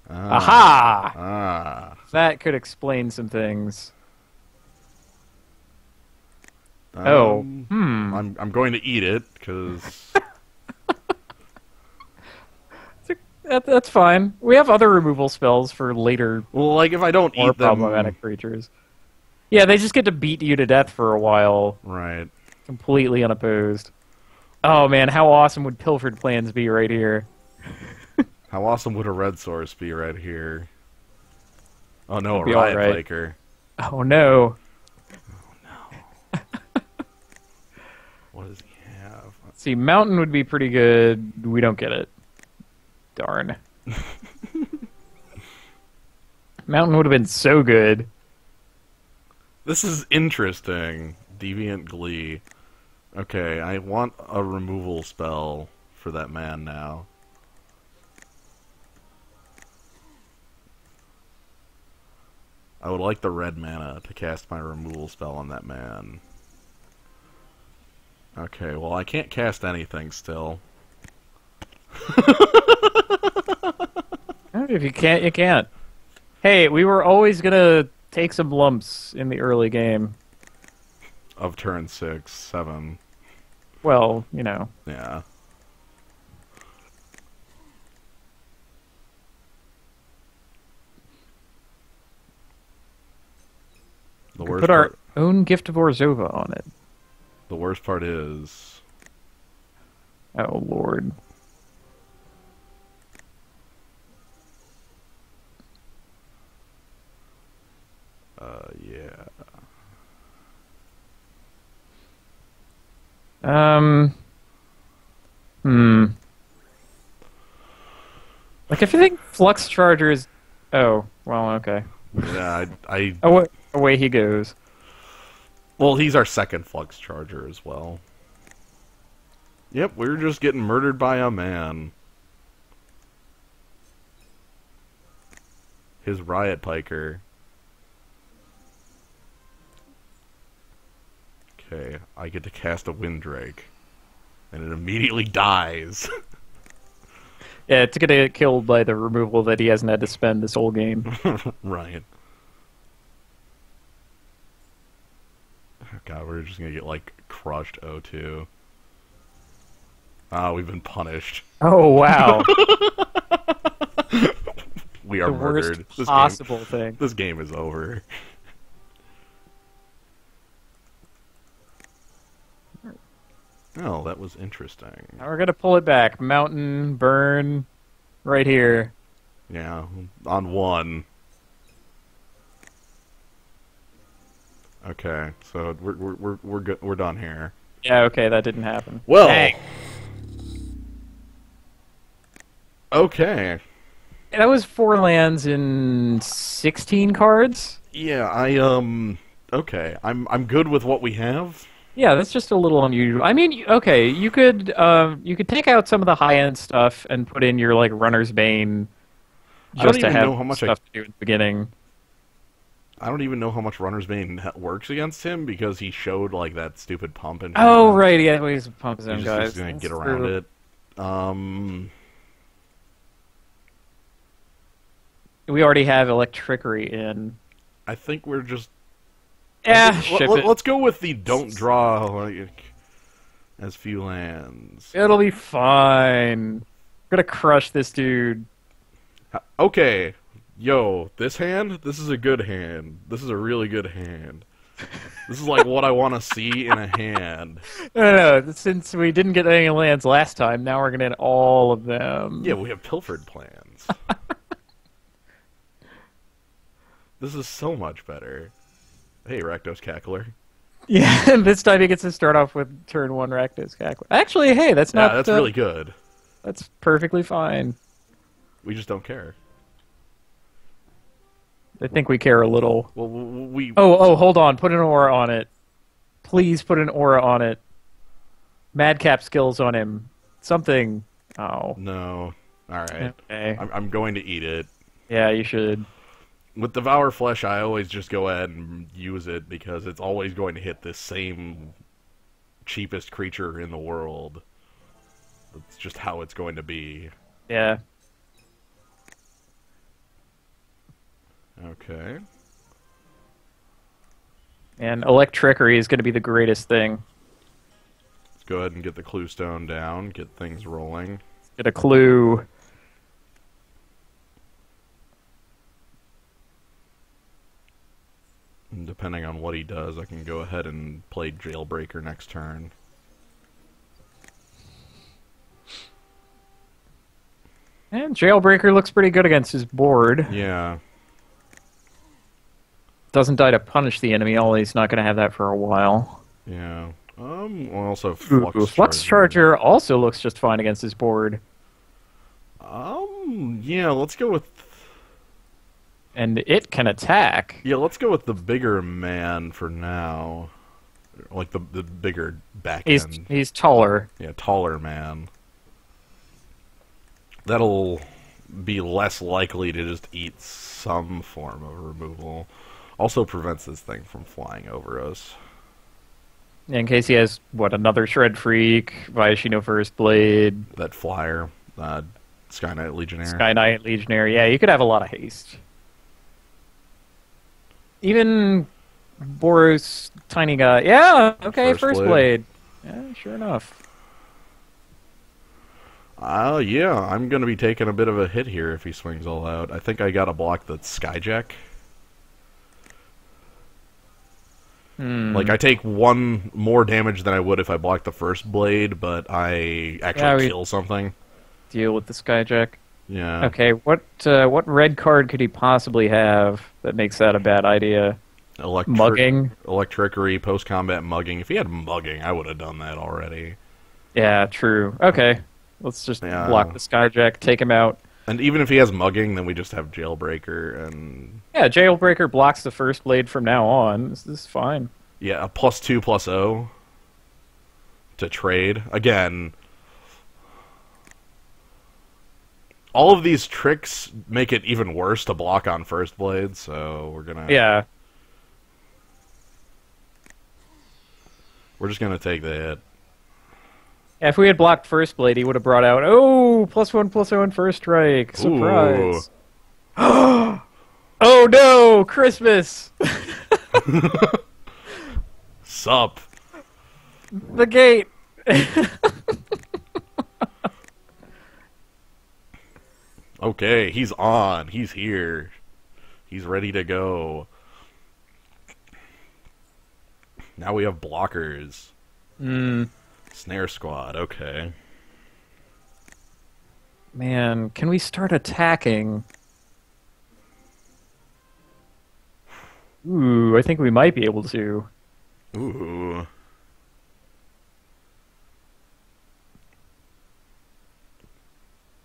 Aha! Ah. That could explain some things. I'm going to eat it, because... That's fine. We have other removal spells for later, Well, like, if I don't more eat them... problematic creatures. Yeah, they just get to beat you to death for a while, Right. completely unopposed. Oh man, how awesome would Pilfered Plans be right here? How awesome would a red source be right here? Oh no, It'd a be riot alright. piker. Oh no. What does he have? See, Mountain would be pretty good. We don't get it. Darn. Mountain would have been so good. This is interesting. Deviant Glee. Okay, I want a removal spell for that man now. I would like the red mana to cast my removal spell on that man. Okay, well I can't cast anything still. If you can't, you can't. Hey, we were always gonna take some lumps in the early game. Of turn 6, 7. Well, you know. Yeah. The We could worst put our part, own Gift of Orzhova on it. the worst part is Oh lord. yeah. Um. Hmm. Like, if you think Flux Charger is... Oh, well, okay. Yeah, I Away he goes. well, he's our second Flux Charger as well. Yep, we're just getting murdered by a man. His Riot Piker. Okay, I get to cast a Windrake. And it immediately dies. Yeah, it's gonna get killed by the removal that he hasn't had to spend this whole game. Right. Oh God, we're just gonna get, like, crushed 0-2. Ah, we've been punished. Oh, wow. We are The worst murdered. possible thing. This game is over. Oh, that was interesting. Now we're gonna pull it back. Mountain, burn, right here. Yeah, on 1. Okay, so we're good. We're done here. Yeah, okay, that didn't happen. Well, Dang. okay. That was 4 lands in 16 cards? Yeah, okay. I'm good with what we have. Yeah, that's just a little unusual. I mean, okay, you could take out some of the high-end stuff and put in your, like, Runner's Bane I don't just to even have know how much stuff to do at the beginning. I don't even know how much Runner's Bane works against him because he showed like that stupid pump and. Oh, right, yeah, he's pumping him, He's guys. just gonna That's get around true. it. We already have Electrickery in. I think we're just. Yeah, ship it. Let's go with the don't draw like as few lands. It'll be fine. We're gonna crush this dude. Okay, yo, this hand. This is a good hand. This is a really good hand. This is like what I want to see in a hand. No, since we didn't get any lands last time, now we're gonna get all of them. Yeah, we have pilfered plans. This is so much better. Hey, Rakdos Cackler. Yeah, this time he gets to start off with turn 1 Rakdos Cackler. Actually, hey, that's not... Yeah, that's really good. That's perfectly fine. We just don't care. I think we care a little. Well, we... Oh, hold on. Put an aura on it. Please put an aura on it. Madcap skills on him. Something. Oh. No. Alright. Okay. I'm going to eat it. Yeah, you should. With Devour Flesh, I always just go ahead and use it because it's always going to hit this same cheapest creature in the world. It's just how it's going to be. Yeah. Okay. And Electrickery is going to be the greatest thing. Let's go ahead and get the Clue Stone down, get things rolling. Get a clue. And depending on what he does, I can go ahead and play Jailbreaker next turn. And Jailbreaker looks pretty good against his board. Yeah. Doesn't die to punish the enemy, although he's not going to have that for a while. Yeah. Also Flux Charger also looks just fine against his board. Yeah, let's go with... And it can attack. Yeah, let's go with the bigger man for now. Like the bigger back end. He's taller. Yeah, taller man. That'll be less likely to just eat some form of removal. Also prevents this thing from flying over us. In case he has, another Shred Freak, Viashino First Blade. That flyer, Sky Knight Legionnaire. Sky Knight Legionnaire. Yeah, you could have a lot of haste. Even Boros, tiny guy. Yeah, okay, First Blade. Yeah, sure enough. Yeah, I'm going to be taking a bit of a hit here if he swings all out. I think I got to block the Skyjack. Like, I take one more damage than I would if I blocked the First Blade, but I actually kill something. Deal with the Skyjack. Yeah. Okay, what red card could he possibly have that makes that a bad idea? Mugging? Electrickery, post-combat mugging. If he had mugging, I would have done that already. Yeah, true. Okay. Let's just block the Skyjack, take him out. And even if he has mugging, then we just have Jailbreaker and... Yeah, Jailbreaker blocks the First Blade from now on. This is fine. Yeah, a +2/+0 to trade. Again, all of these tricks make it even worse to block on First Blade, so we're gonna... Yeah. We're just gonna take the hit. Yeah, if we had blocked First Blade, he would have brought out, +1/+0 First Strike. Surprise. Oh no, Christmas! Sup? The gate! Okay, he's on. He's here. He's ready to go. Now we have blockers. Snare Squad, okay. Man, can we start attacking? Ooh, I think we might be able to. Ooh.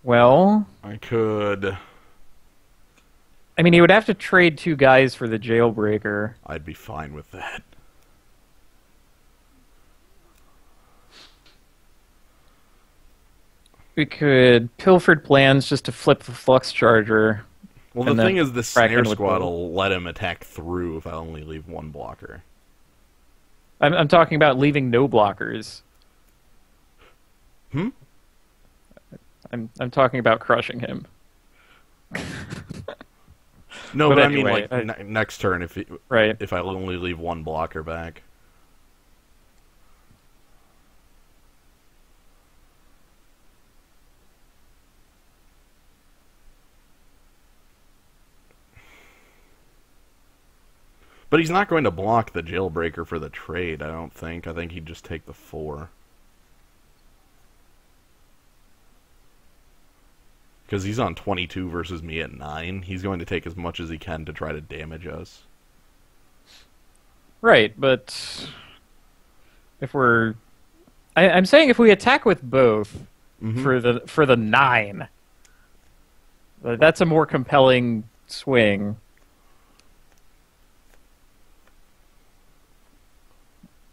Well... I could... I mean, he would have to trade 2 guys for the Jailbreaker. I'd be fine with that. We could Pilfered Plans just to flip the Flux Charger. Well, the thing is, the Snare Squad will let him attack through if I only leave one blocker. I'm talking about leaving no blockers. I'm talking about crushing him. No, but anyway, I mean, like, next turn, if I only leave one blocker back. But he's not going to block the Jailbreaker for the trade, I don't think. I think he'd just take the 4. Because he's on 22 versus me at 9. He's going to take as much as he can to try to damage us. Right, but... if we're... I'm saying if we attack with both for the 9, that's a more compelling swing.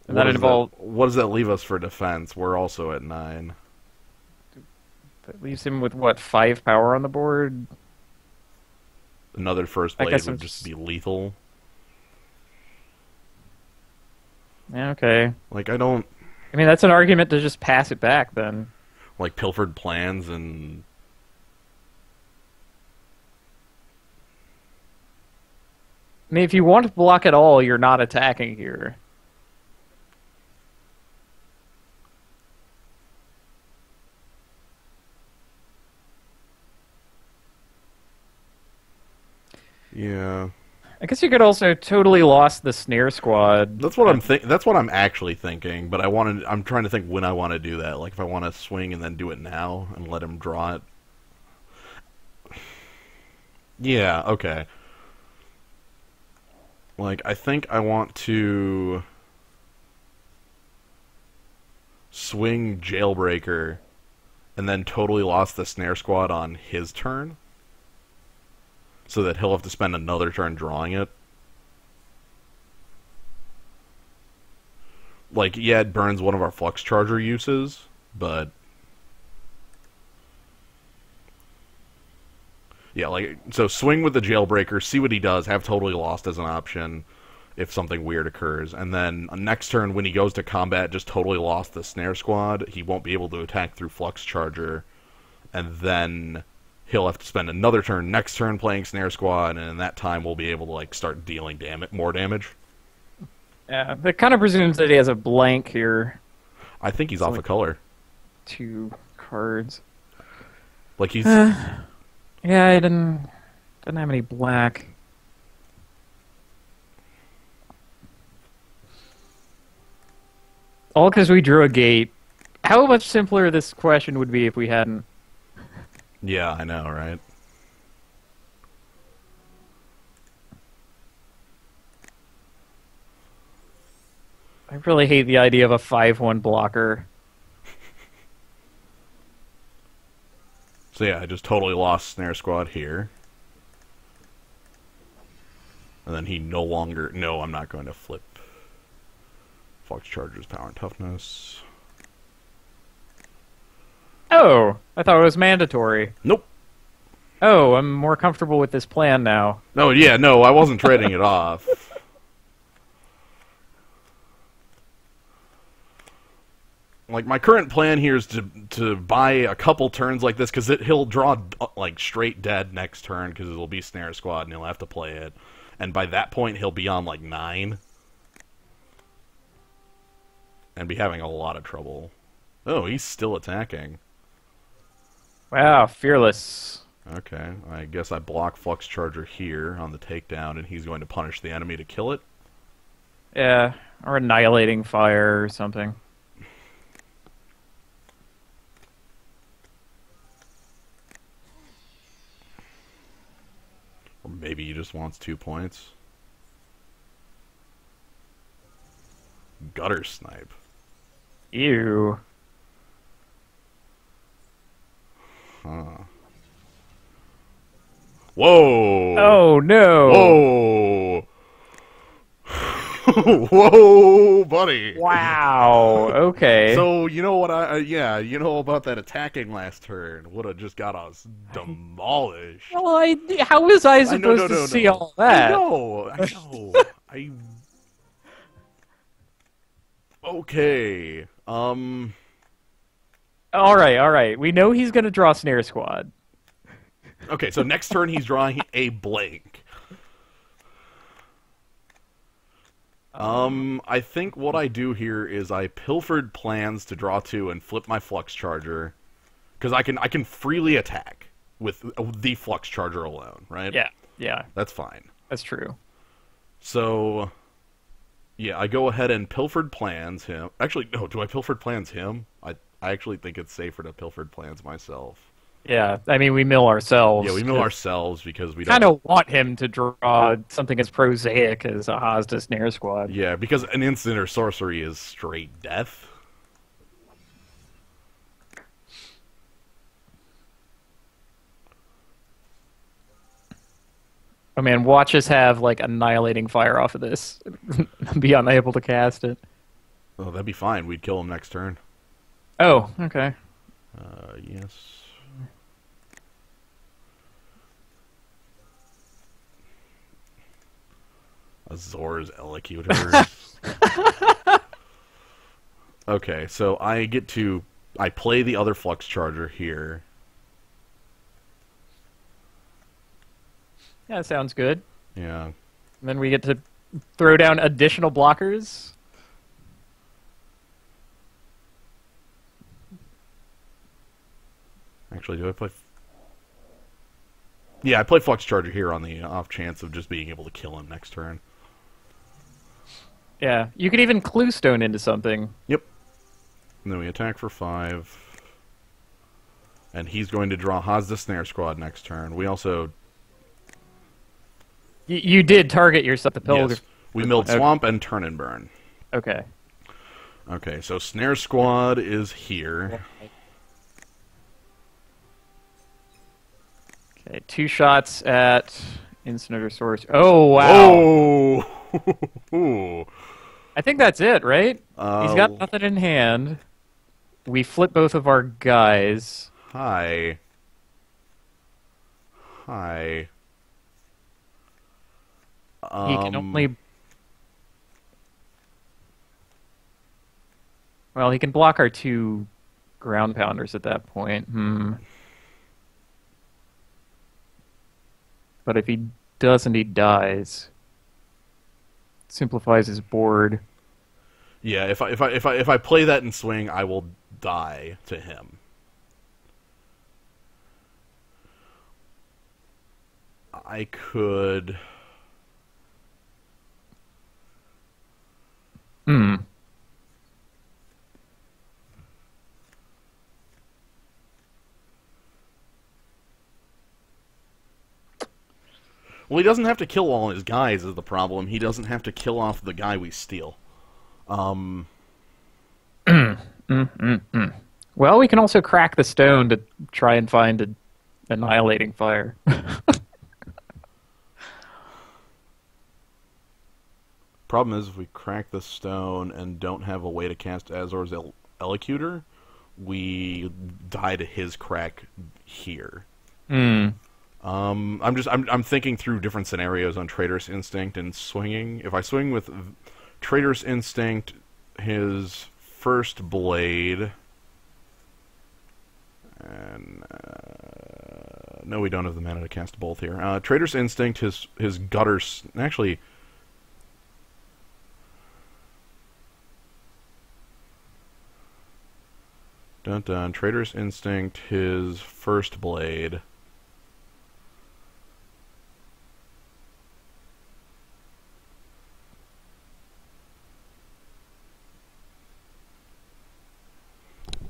And what does that leave us for defense? We're also at 9. That leaves him with, what, 5 power on the board? Another First Blade would just be lethal. Yeah, okay. Like, I mean, that's an argument to just pass it back, then. Like, Pilfered Plans and... I mean, if you want to block at all, you're not attacking here. Yeah. I guess you could also totally lost the snare squad. That's what That's what I'm actually thinking. But I'm trying to think when I want to do that. Like if I want to swing and then do it now and let him draw it. Yeah. Okay. Like I think I want to swing Jailbreaker and then totally lost the snare squad on his turn, so that he'll have to spend another turn drawing it. Like, yeah, it burns one of our Flux Charger uses, but... Yeah, like, so swing with the Jailbreaker, see what he does, have totally lost as an option if something weird occurs, and then next turn when he goes to combat, just totally lost the Snare Squad, he won't be able to attack through Flux Charger, and then he'll have to spend another turn next turn playing Snare Squad, and in that time we'll be able to, like, start dealing more damage. Yeah, that kind of presumes that he has a blank here. I think he's off a color. 2 cards. Like he's... Yeah, he didn't have any black. All because we drew a gate. How much simpler this question would be if we hadn't. Yeah, I know, right? I really hate the idea of a 5/1 blocker. So yeah, I just totally lost Snare Squad here. And then he no longer... No, I'm not going to flip Flux Charger's power and toughness. Oh, I thought it was mandatory. Nope. Oh, I'm more comfortable with this plan now. No, yeah, no, I wasn't trading it off. Like, my current plan here is to buy a couple turns like this, because he'll draw, like, straight dead next turn, because it'll be Snare Squad, and he'll have to play it. And by that point, he'll be on, like, 9. And be having a lot of trouble. Oh, he's still attacking. Wow, fearless. Okay, I guess I block Flux Charger here on the takedown, and he's going to punish the enemy to kill it. Yeah, or annihilating fire or something. Or maybe he just wants 2 points. Gutter Snipe. Ew. Huh. Whoa! Oh, Whoa! no! Whoa, buddy! Wow, okay. So, you know what yeah, you know about that attacking last turn. Would have just got us demolished. Well, how was I supposed to see all that? I know. Okay. Alright. We know he's gonna draw Snare Squad. Okay, so next turn he's drawing a blank. I think what I do here is I pilfered plans to draw 2 and flip my Flux Charger, because I can freely attack with the Flux Charger alone, right? Yeah. That's fine. That's true. So, yeah, I go ahead and pilfered plans him. Actually, no, do I pilfered plans him? I actually think it's safer to pilfered plans myself. Yeah, I mean, we mill ourselves. Yeah, we mill ourselves because we kind of want him to draw something as prosaic as a Hazda Snare Squad. Yeah, because an instant or sorcery is straight death. Oh man, watch us have, like, annihilating fire off of this. Be unable to cast it. Oh, that'd be fine. We'd kill him next turn. Oh, okay. Yes. Azor's Elocutor. Okay, so I play the other Flux Charger here. Yeah, sounds good. Yeah. And then we get to throw down additional blockers. Actually, do I play... Yeah, I play Flux Charger here on the off chance of just being able to kill him next turn. Yeah, you could even Clue Stone into something. Yep. And then we attack for 5. And he's going to draw Haas the Snare Squad next turn. We also... You did target yourself the Pilgrim. Yes. We milled Swamp and Turn and Burn. Okay. Okay, so Snare Squad is here. Okay, 2 shots at Incinerator Source. Oh, wow. Oh! I think that's it, right? He's got nothing in hand. We flip both of our guys. Hi. Hi. He can only... Well, he can block our 2 ground pounders at that point. But if he doesn't, he dies. Simplifies his board. Yeah, if I play that in swing, I will die to him. I could... Well, he doesn't have to kill all his guys is the problem. He doesn't have to kill off the guy we steal. Well, we can also crack the stone to try and find an annihilating fire. Problem is, if we crack the stone and don't have a way to cast Azor's Elocutor, we die to his crack here. I'm thinking through different scenarios on Traitorous Instinct and swinging. If I swing with Traitorous Instinct, his first blade, and no, we don't have the mana to cast both here. Traitorous Instinct, his gutter, actually. Dun dun. Traitorous Instinct, his first blade.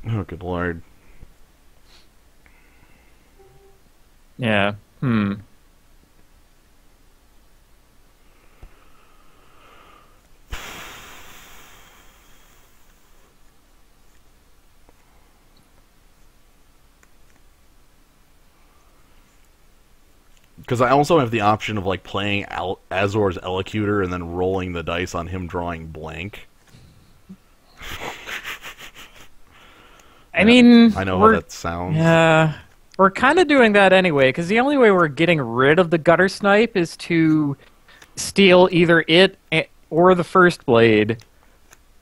Oh, good lord. Yeah. Because I also have the option of like playing Azor's Elocutor and then rolling the dice on him drawing blank. I mean, I know how that sounds. Yeah, we're kind of doing that anyway, because the only way we're getting rid of the gutter snipe is to steal either it or the first blade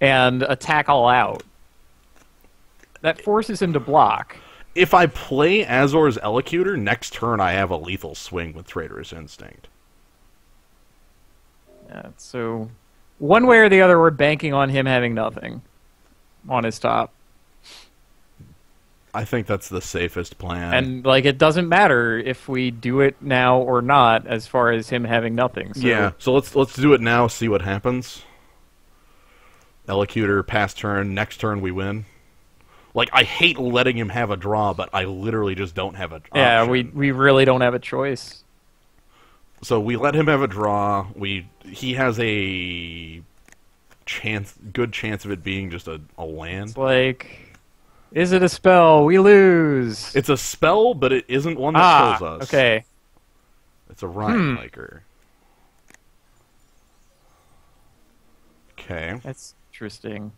and attack all out. That forces him to block. If I play Azor's Elocutor, next turn I have a lethal swing with Traitorous Instinct. Yeah, so one way or the other, we're banking on him having nothing on his top. I think that's the safest plan. And, like, it doesn't matter if we do it now or not as far as him having nothing. So. Yeah, so let's do it now, see what happens. Elocutor, pass turn, next turn we win. Like, I hate letting him have a draw, but I literally just don't have a draw. Yeah, we really don't have a choice. So we let him have a draw. He has a good chance of it being just a land. It's like... Is it a spell? We lose. It's a spell, but it isn't one that kills us. Okay. It's a Rhyme Hiker. Okay. That's interesting.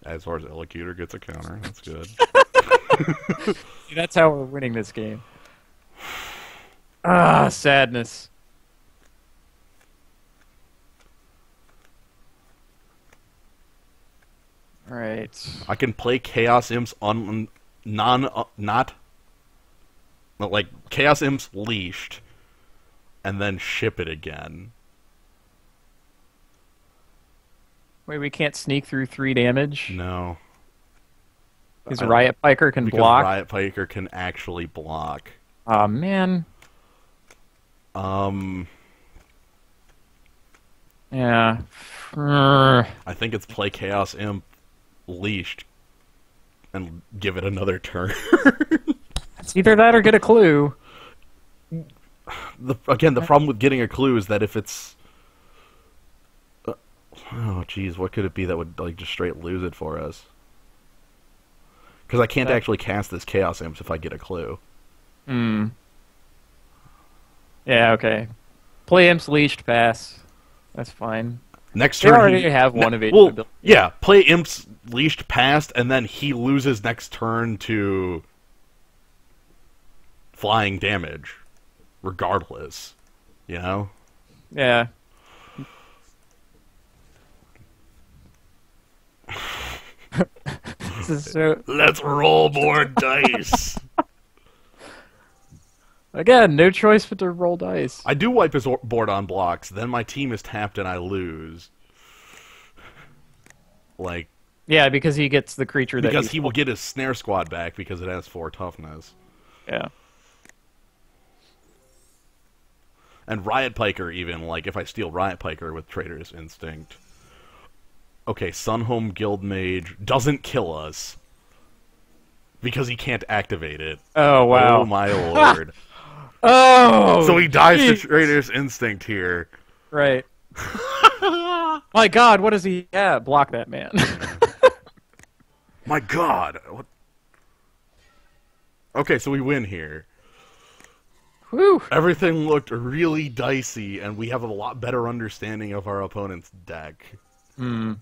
Azor's Elocutor gets a counter. That's good. See, that's how we're winning this game. Sadness. All right. I can play Chaos Imps on like Chaos Imps leashed, and then ship it again. Wait, we can't sneak through 3 damage? No. His Riot Piker can because block. Riot Piker can actually block. Aw, man. Yeah. I think it's play Chaos Imp leashed and give it another turn. It's either that or get a clue. The problem with getting a clue is that if it's... oh, jeez, what could it be that would like just straight lose it for us? Because I can't actually cast this Chaos Imps if I get a clue. Hmm. Yeah, okay. Play Imps leashed, pass. That's fine. Next They turn, already have one of each well, ability. yeah, play Imps leashed passed, and then he loses next turn to flying damage, regardless. You know? Yeah. This is so... Let's roll more dice. Again, no choice but to roll dice. I do wipe his board on blocks, then my team is tapped and I lose. Like... Yeah, because he gets the creature that because he will get his Snare Squad back because it has 4 toughness. Yeah. And Riot Piker even, like, if I steal Riot Piker with Traitorous Instinct... Okay, Sunhome Guildmage doesn't kill us. Because he can't activate it. Oh, wow. Oh, my lord. Oh! So he dies to Traitorous Instinct here. Right. My god, what does he... Yeah, block that man. My god! What? Okay, so we win here. Whew. Everything looked really dicey, and we have a lot better understanding of our opponent's deck. Hmm.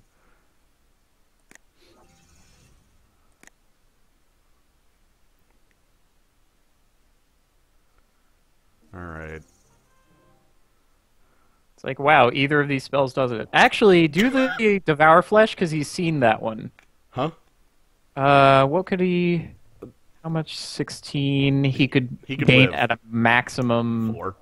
Alright. It's like, wow, either of these spells does it. Actually, do the Devour Flesh, because he's seen that one. Huh? What could he... How much? 16. He could live. gain at a maximum... 4.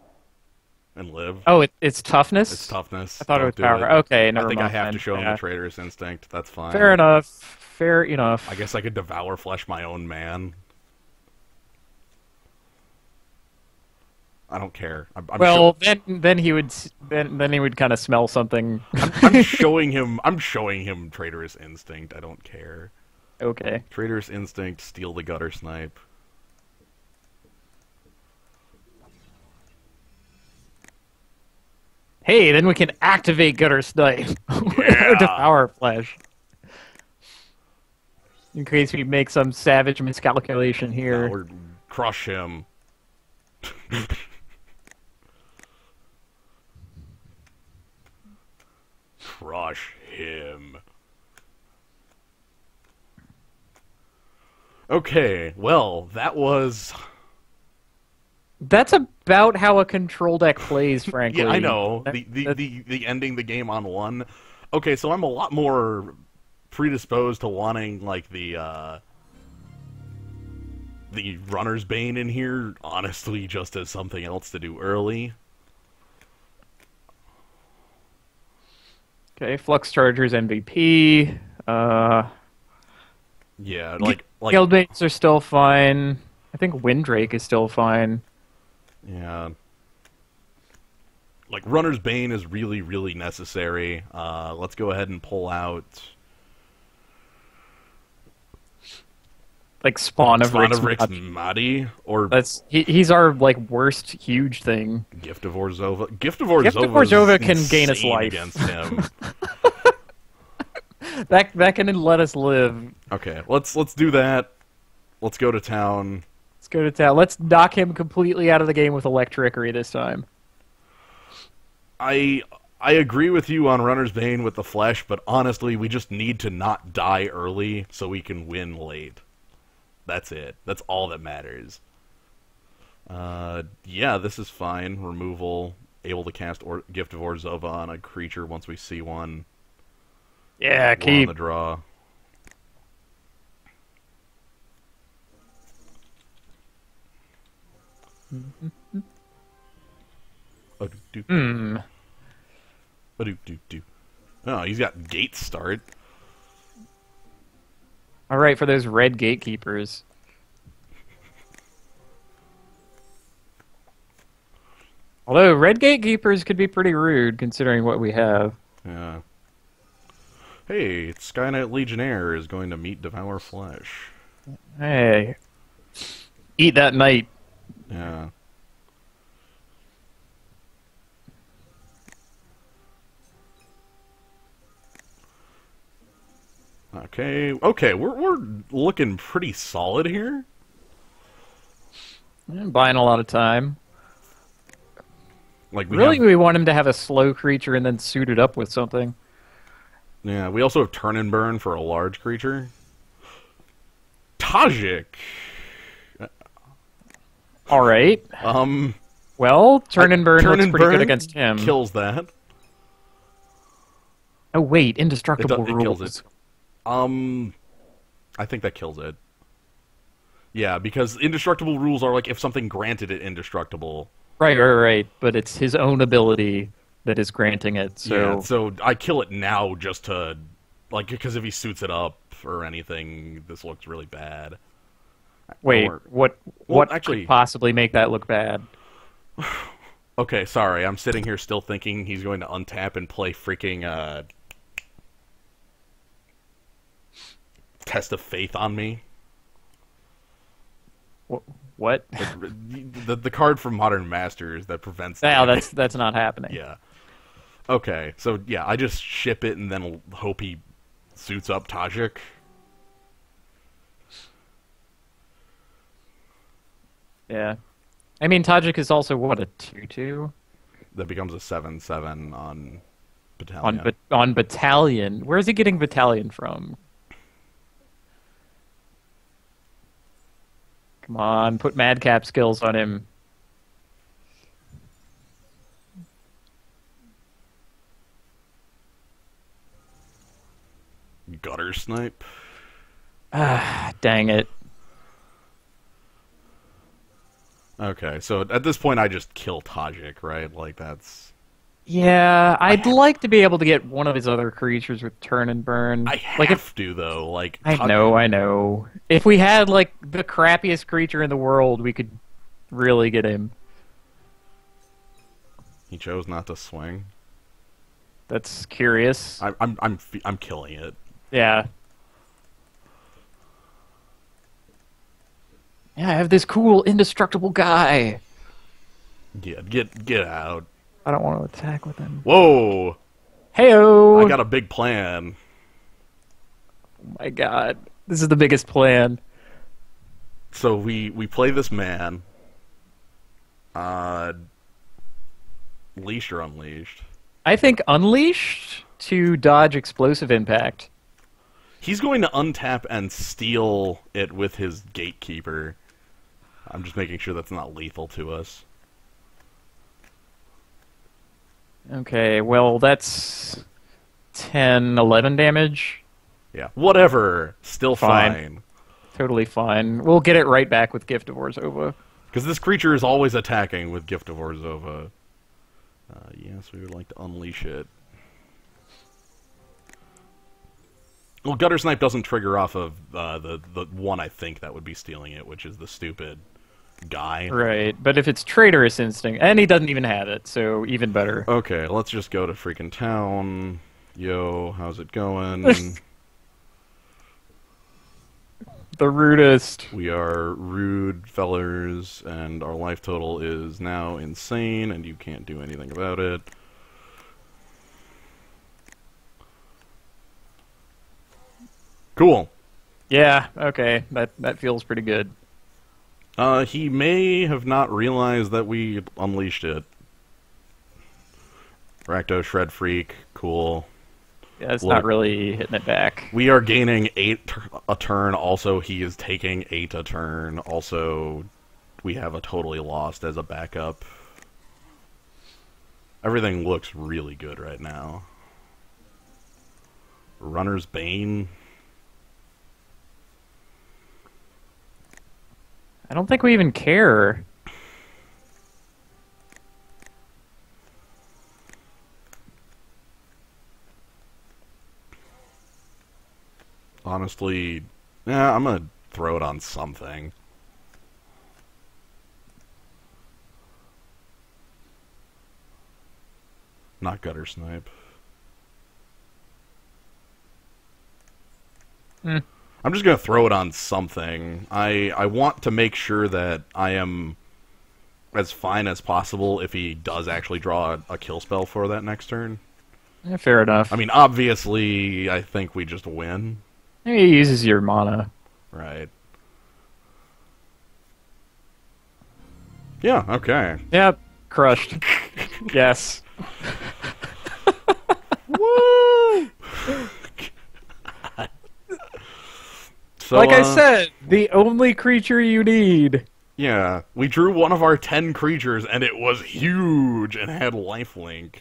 And live. Oh, it's toughness? It's toughness. I thought Don't it was do power. Okay, never I think mind. I have to show him Yeah. the Traitorous Instinct. That's fine. Fair enough. Fair enough. I guess I could Devour Flesh my own man. I don't care. I'm Well, then he would then he would kind of smell something. I'm showing him Traitorous Instinct. I don't care. Okay. Traitorous Instinct, steal the Gutter Snipe. Hey, then we can activate Gutter Snipe or Devour Flesh. In case we make some savage miscalculation here. Or crush him. Crush him. Okay, well, that was... That's about how a control deck plays, frankly. Yeah, I know. The ending the game on 1. Okay, so I'm a lot more predisposed to wanting, like, the Runner's Bane in here, honestly, just as something else to do early. Okay, Flux Charger's MVP. Yeah, like Guildmates are still fine. I think Windrake is still fine. yeah. Like, Runner's Bane is really, really necessary. Let's go ahead and pull out... Like Spawn of Rick's Mahdi. Mahdi, or he's our like worst huge thing. Gift of Orzhova. Gift of Gift of Orzhova can gain us life against him. that can let us live. Okay, let's do that. Let's go to town. Let's go to town. Let's knock him completely out of the game with Electrickery this time. I agree with you on Runner's Bane with the Flesh, but honestly, we just need to not die early so we can win late. That's it. That's all that matters. Yeah, this is fine. Removal. Able to cast Gift of Orzhova on a creature once we see one. Yeah, We're keep. on the draw. Oh, he's got Gate Start. All right, for those red gatekeepers. Although red gatekeepers could be pretty rude considering what we have. Yeah. Hey, Skynet Legionnaire is going to meet Devour Flesh. Hey, eat that knight. Yeah. Okay, we're looking pretty solid here. I'm buying a lot of time. Like Really, we want him to have a slow creature and then suit it up with something. Yeah, we also have Turn and Burn for a large creature. Tajik. All right. Well, Turn and Burn looks pretty good against him. Kills that. Oh wait, indestructible rules. Kills it. I think that kills it. Yeah, because indestructible rules are like if something granted it indestructible. Right. But it's his own ability that is granting it. So, yeah, so I kill it now just to, like, because if he suits it up or anything, this looks really bad. Wait, what actually could possibly make that look bad? Okay, sorry, I'm sitting here still thinking he's going to untap and play freaking Test of Faith on me. What? The card from Modern Masters that prevents. Yeah, that's not happening. Yeah. Okay, so yeah, I just ship it and then hope he suits up Tajik. Yeah. I mean, Tajik is also, what, a 2/2? That becomes a 7/7 on Battalion. On Battalion? Where is he getting Battalion from? Come on, put madcap skills on him. Gutter Snipe. Ah, dang it. Okay, so at this point I just kill Tajik, right? Like, that's... Yeah, I'd like to be able to get one of his other creatures with Turn and Burn. I have to, though. Like, I know. If we had, like, the crappiest creature in the world, we could really get him. He chose not to swing. That's curious. I'm killing it. Yeah. Yeah, I have this cool indestructible guy. Yeah, get out. I don't want to attack with him. Whoa! Heyo! I got a big plan. Oh my god. This is the biggest plan. So we play this man. Leashed or unleashed? I think unleashed to dodge explosive impact. He's going to untap and steal it with his gatekeeper. I'm just making sure that's not lethal to us. Okay, well, that's 10, 11 damage. Yeah, whatever. Still fine. Totally fine. We'll get it right back with Gift of Orzhova. Because this creature is always attacking with Gift of Orzhova. Yes, we would like to unleash it. Well, Gutter Snipe doesn't trigger off of the one I think that would be stealing it, which is the stupid guy. Right, but if it's Traitorous Instinct, and he doesn't even have it, so even better. Okay, let's just go to freaking town. Yo, how's it going? The rudest. We are rude fellers, and our life total is now insane, and you can't do anything about it. Cool. Yeah, okay, that feels pretty good. He may have not realized that we unleashed it. Rakdos Shred Freak, cool. Yeah, it's not really hitting it back. We are gaining 8 a turn, also he is taking 8 a turn, also we have a totally lost as a backup. Everything looks really good right now. Runner's Bane. I don't think we even care. Honestly, Yeah, I'm gonna throw it on something. Not gutter snipe. Hmm. I'm just gonna throw it on something. I want to make sure that I am as fine as possible if he does actually draw a kill spell for that next turn. Yeah, fair I enough. mean, obviously, I think we just win. He uses your mana. Right. Yeah, okay. Yep, crushed. Yes. Woo! So, Like I said, the only creature you need. yeah, we drew one of our 10 creatures, and it was huge and had lifelink.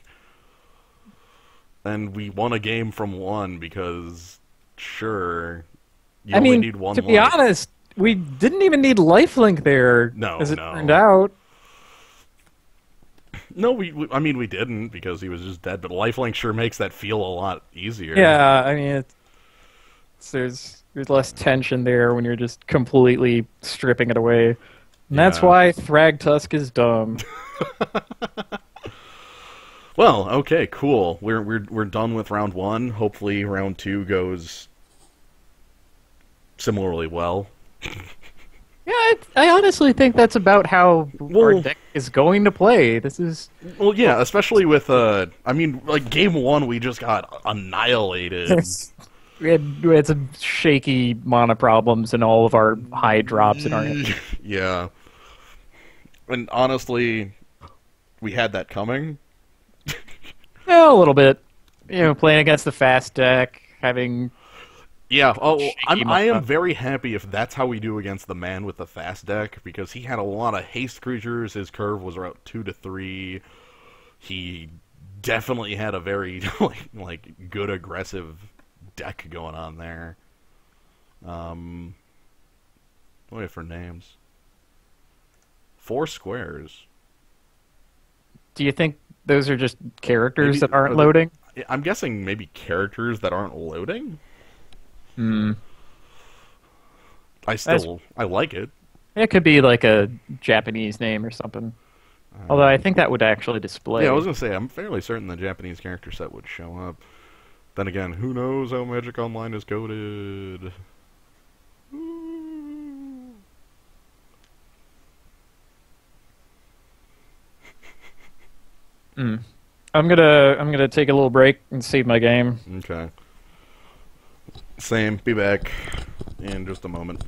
And we won a game from one because, sure, you I only mean, need one to be life. honest, we didn't even need lifelink there, No, as it no. turned out. No, I mean, we didn't because he was just dead, but lifelink sure makes that feel a lot easier. Yeah, I mean, there's less tension there when you're just completely stripping it away. And that's Yeah. why Thragtusk is dumb. Well, okay, cool. We're done with round one. Hopefully, round two goes similarly well. Yeah, I honestly think that's about how our Well- deck is going to play. This is Well, yeah, especially with I mean, like game one, we just got annihilated. we had some shaky mana problems and all of our high drops in our Yeah, and honestly, we had that coming. yeah, a little bit. You know, playing against the fast deck, having Yeah, oh, Shaky I am mana. very happy if that's how we do against the man with the fast deck, because he had a lot of haste creatures, his curve was around 2 to 3, he definitely had a very, like good aggressive deck going on there. What do we have for names? 4 squares. do you think those are just characters Maybe- that aren't are they- loading? I'm guessing maybe characters that aren't loading? Hmm. I like it. It could be like a Japanese name or something. Although I think that would actually display. Yeah, I was gonna say, I'm fairly certain the Japanese character set would show up. Then again, who knows how Magic Online is coded? Hmm. I'm gonna take a little break and save my game. Okay. Same. Be back in just a moment.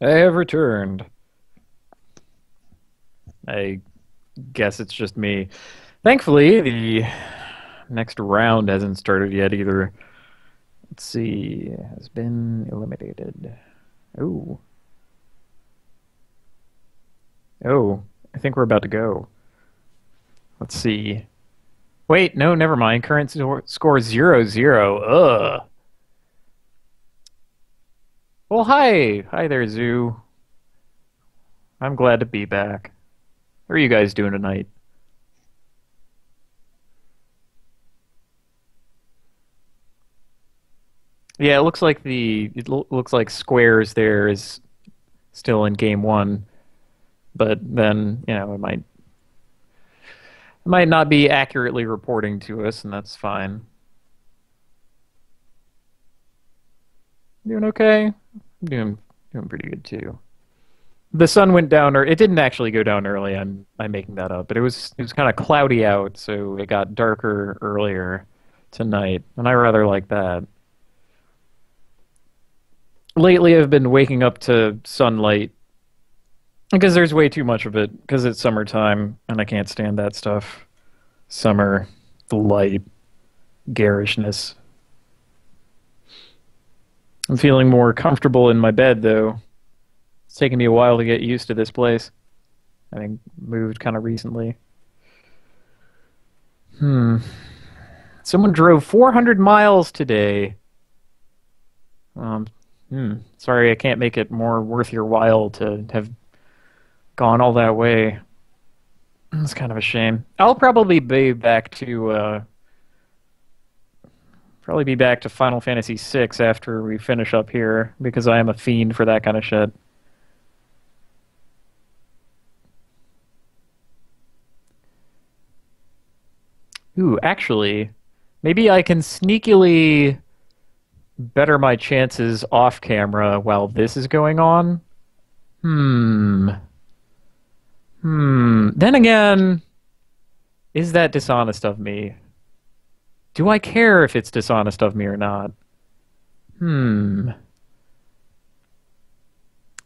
I have returned. I guess it's just me. Thankfully, the next round hasn't started yet either. Let's see. Has been eliminated. Oh. Oh. I think we're about to go. Let's see. Wait, no, never mind. Current score 0-0. Ugh. Well, hi. Hi there, Zoo. I'm glad to be back. How are you guys doing tonight? Yeah, it looks like looks like Squares there is still in game one, but then, it might not be accurately reporting to us, and that's fine. Doing okay? I'm doing pretty good too. The sun went down, or it didn't actually go down early. I'm making that up, but it was kind of cloudy out, so it got darker earlier tonight, and I rather like that. Lately, I've been waking up to sunlight because there's way too much of it because it's summertime, and I can't stand that stuff. Summer, the light, garishness. I'm feeling more comfortable in my bed, though. It's taken me a while to get used to this place. I think moved kind of recently. Hmm. Someone drove 400 miles today. Um, Sorry, I can't make it more worth your while to have gone all that way. It's kind of a shame. I'll probably be back to Final Fantasy VI after we finish up here because I am a fiend for that kind of shit. Ooh, actually, maybe I can sneakily better my chances off camera while this is going on. Hmm. Then again, is that dishonest of me? Do I care if it's dishonest of me or not? Hmm. I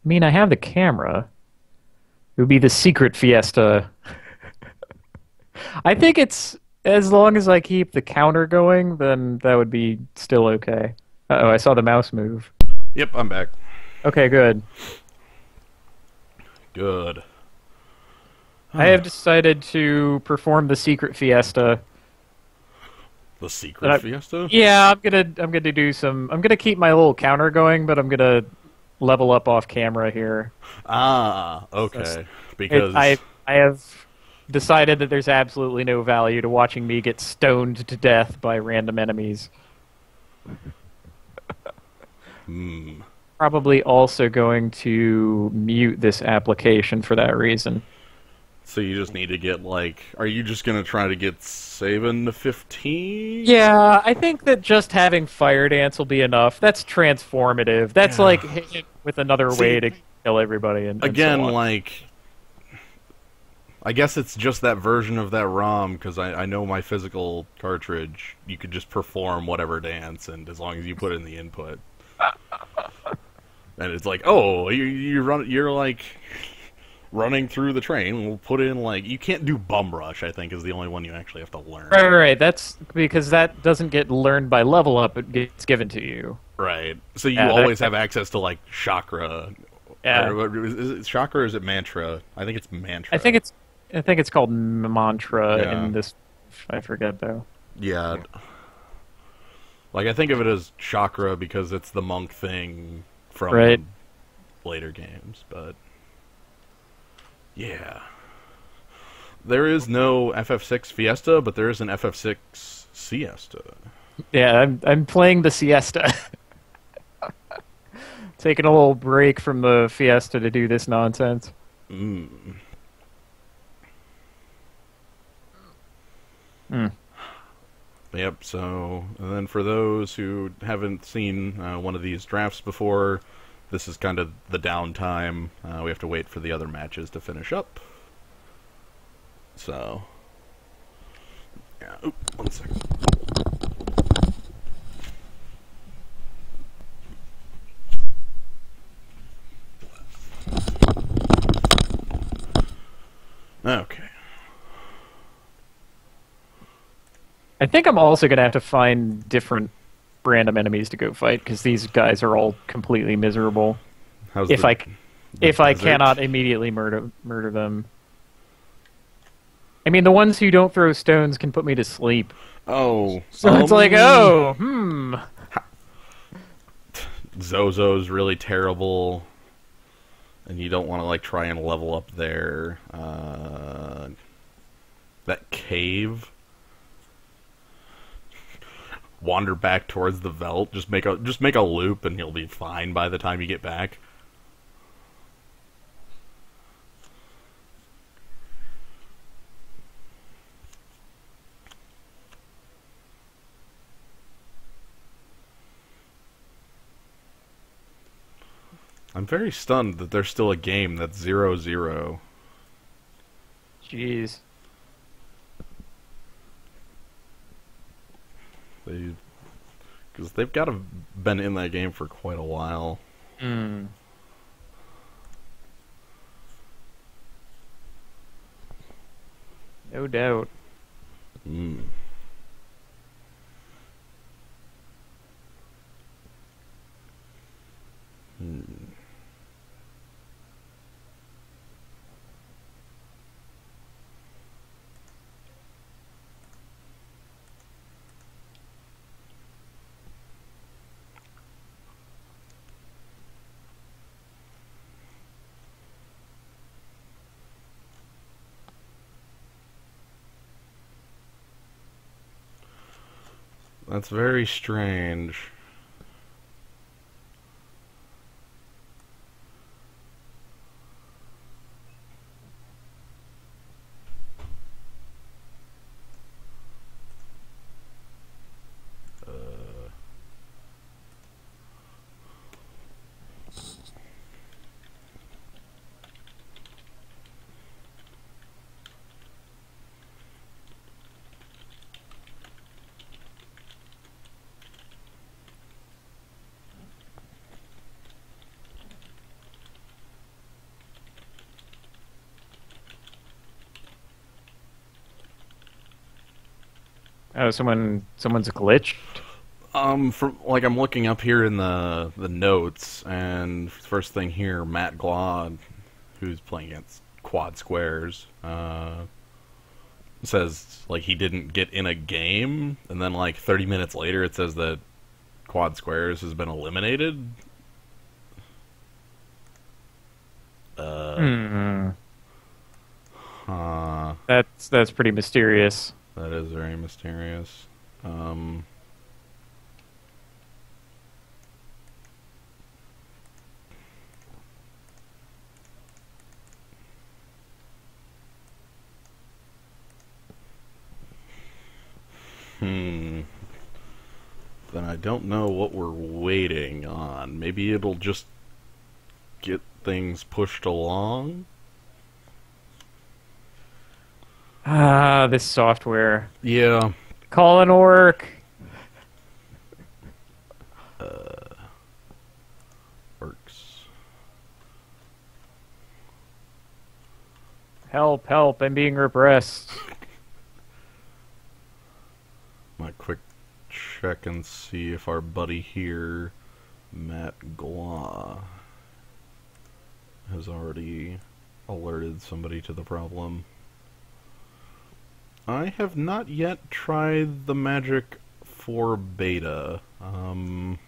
mean, I have the camera. It would be the secret fiesta. I think it's as long as I keep the counter going, then that would be still okay. Uh-oh, I saw the mouse move. Yep, I'm back. Okay, good. Good. I have decided to perform the secret fiesta. The secret fiesta? Yeah, I'm gonna do some. I'm gonna keep my little counter going, but I'm gonna level up off camera here. Ah, okay. So Because I have decided that there's absolutely no value to watching me get stoned to death by random enemies. Probably also going to mute this application for that reason. So you just need to get, like... Are you just going to try to get 7 to 15? Yeah, I think that just having fire dance will be enough. That's transformative. That's like hit it with another way to kill everybody. And again, so on. like... I guess it's just that version of that ROM, because I know my physical cartridge, you could just perform whatever dance, and as long as you put in the input. And it's like, oh, you're like... running through the train, we'll put in, like... You can't do Bum Rush, I think, is the only one you actually have to learn. Right. That's because that doesn't get learned by level up, it gets given to you. Right. So you always have access to, like, Chakra. Yeah. Is it Chakra or is it Mantra? I think it's Mantra. I think it's called Mantra in this... I forget, though. Yeah. Like, I think of it as Chakra because it's the monk thing from later games, but... Yeah. There is no FF6 Fiesta, but there is an FF6 Siesta. Yeah, I'm playing the Siesta. Taking a little break from the Fiesta to do this nonsense. Yep, so... And then for those who haven't seen one of these drafts before... This is kind of the downtime. We have to wait for the other matches to finish up. So... Yeah, oop, 1 second. think I'm also going to have to find different random enemies to go fight, because these guys are all completely miserable. How's If I desert? cannot immediately murder them. I mean, the ones who don't throw stones can put me to sleep. Oh, So it's like, Zozo's really terrible, and you don't want to like try and level up there. That cave. Wander back towards the Veld. Just make a loop, and you'll be fine by the time you get back. I'm very stunned that there's still a game that's 0-0. Jeez. Because they've got to have been in that game for quite a while. Hmm. No doubt. Hmm. That's very strange. Oh, someone's glitched. From like I'm looking up here in the notes, and first thing here, Matt Glod, who's playing against Quad Squares, says like he didn't get in a game, and then like 30 minutes later, it says that Quad Squares has been eliminated. That's pretty mysterious. That is very mysterious. Then I don't know what we're waiting on. Maybe it'll just get things pushed along? Ah, this software. Yeah. Call an orc. Works. Help, help, I'm being repressed. Might quick check and see if our buddy here, Matt Gla, has already alerted somebody to the problem. I have not yet tried the magic for beta. Don't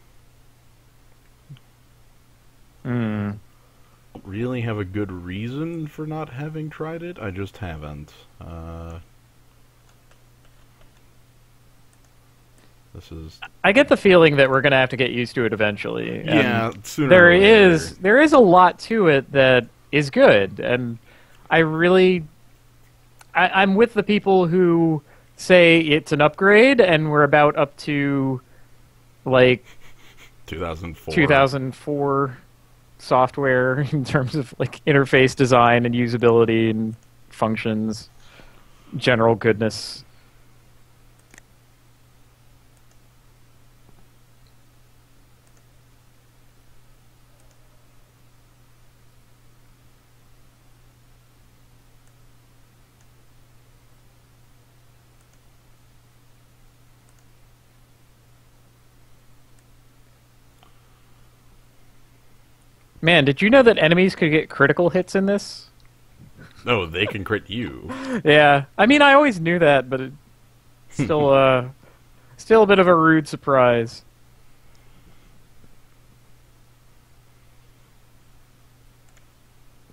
really have a good reason for not having tried it. I just haven't. This is. I get the feeling that we're gonna have to get used to it eventually. Yeah, sooner there or later. there is a lot to it that is good, and I'm with the people who say it's an upgrade, and we're about up to like 2004 software in terms of like interface design and usability and functions, general goodness. Man, did you know that enemies could get critical hits in this? No, they can crit you. Yeah, I mean, I always knew that, but it's still, still a bit of a rude surprise.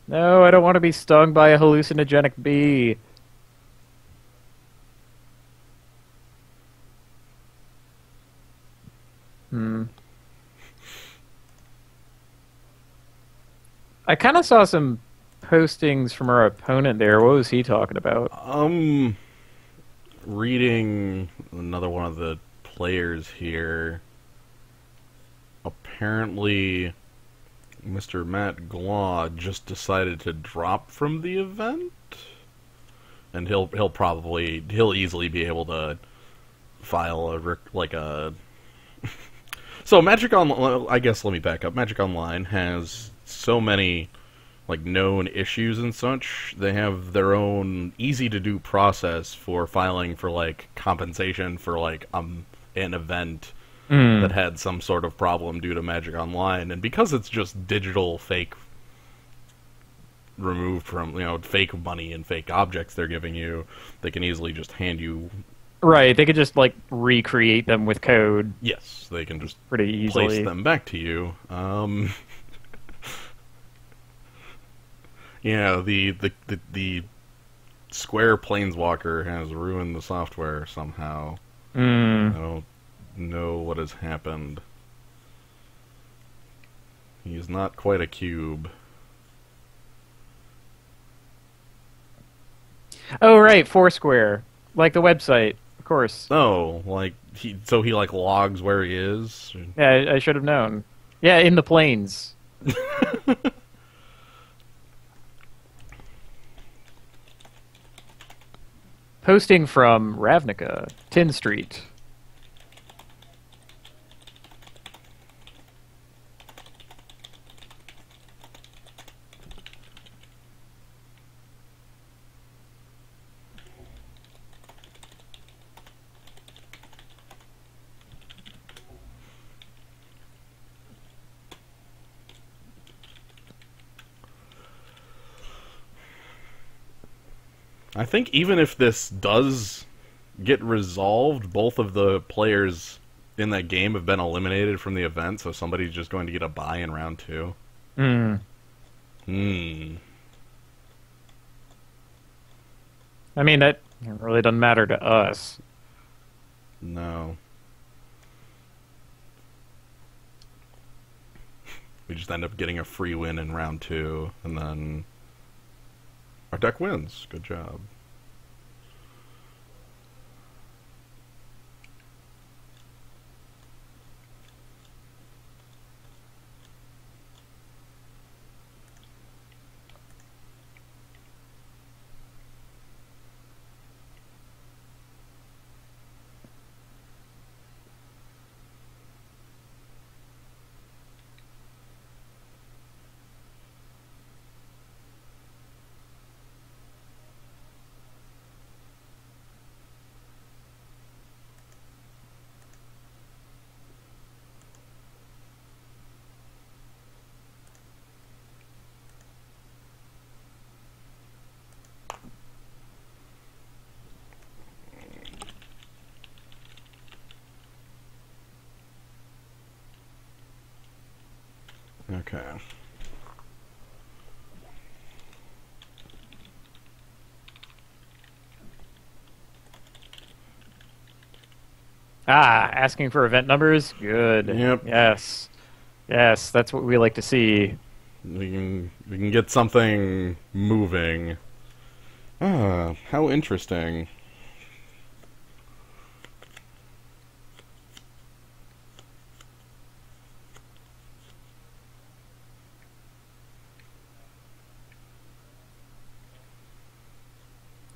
No, I don't want to be stung by a hallucinogenic bee. Hmm. I kind of saw some postings from our opponent there. What was he talking about? Reading another one of the players here. Apparently, Mr. Matt Glaw just decided to drop from the event, and he'll easily be able to file a. So Magic Online, I guess let me back up. Magic Online has so many known issues and such. They have their own easy to do process for filing for compensation for an event that had some sort of problem due to Magic Online, and because it's just digital fake removed from fake money and fake objects they're giving you, they can easily just hand you. Right, they could just recreate them with code. Yes, they can just pretty easily place them back to you. Yeah, the Square Planeswalker has ruined the software somehow. I don't know what has happened. He's not quite a cube. Oh, right, Foursquare. Like the website, of course. Oh, he logs where he is? Yeah, I should have known. Yeah, in the plains. Posting from Ravnica, 10 Street. I think even if this does get resolved, both of the players in that game have been eliminated from the event, so somebody's just going to get a bye in round 2. I mean, that really doesn't matter to us. No. We just end up getting a free win in round 2, and then our deck wins. Good job. Okay. Asking for event numbers? Good. Yep. Yes. Yes, that's what we like to see. We can get something moving. How interesting.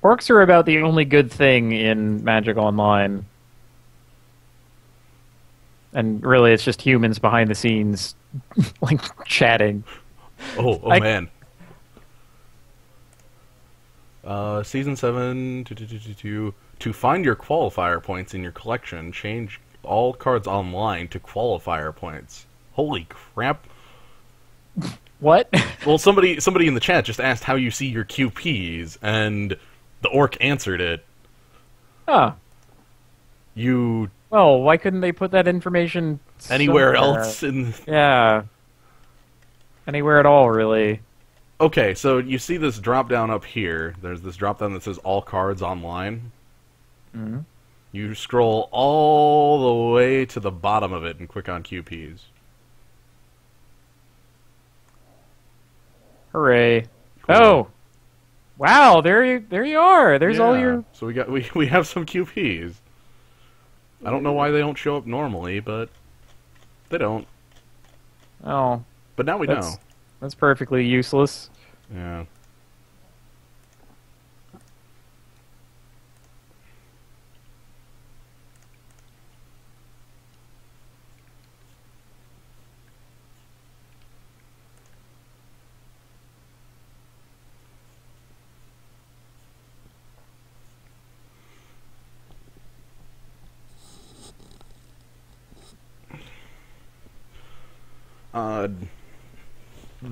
Orcs are about the only good thing in Magic Online. And really, it's just humans behind the scenes, chatting. Oh man. Season 7, to find your qualifier points in your collection, change all cards online to qualifier points. Holy crap. What? Well, somebody in the chat just asked how you see your QPs, and the orc answered it. Huh. You Well, why couldn't they put that information anywhere somewhere? else in... Yeah. Anywhere at all, really. Okay, so you see this drop down up here. There's this drop down that says all cards online. Mm-hmm. You scroll all the way to the bottom of it and click on QPs. Hooray. Cool. Oh! Wow, there you are. There's all your... So we have some QPs. I don't know why they don't show up normally, but they don't. Oh. But now we know. That's perfectly useless. Yeah.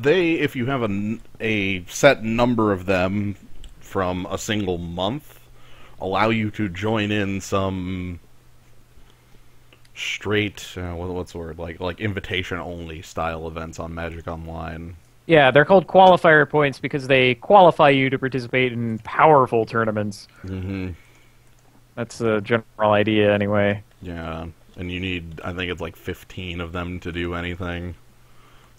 If you have a set number of them from a single month, allow you to join in some straight, what's the word, like invitation only style events on Magic Online. Yeah, they're called qualifier points because they qualify you to participate in powerful tournaments. Mm-hmm. That's the general idea, anyway. Yeah, and you need, I think it's like 15 of them to do anything.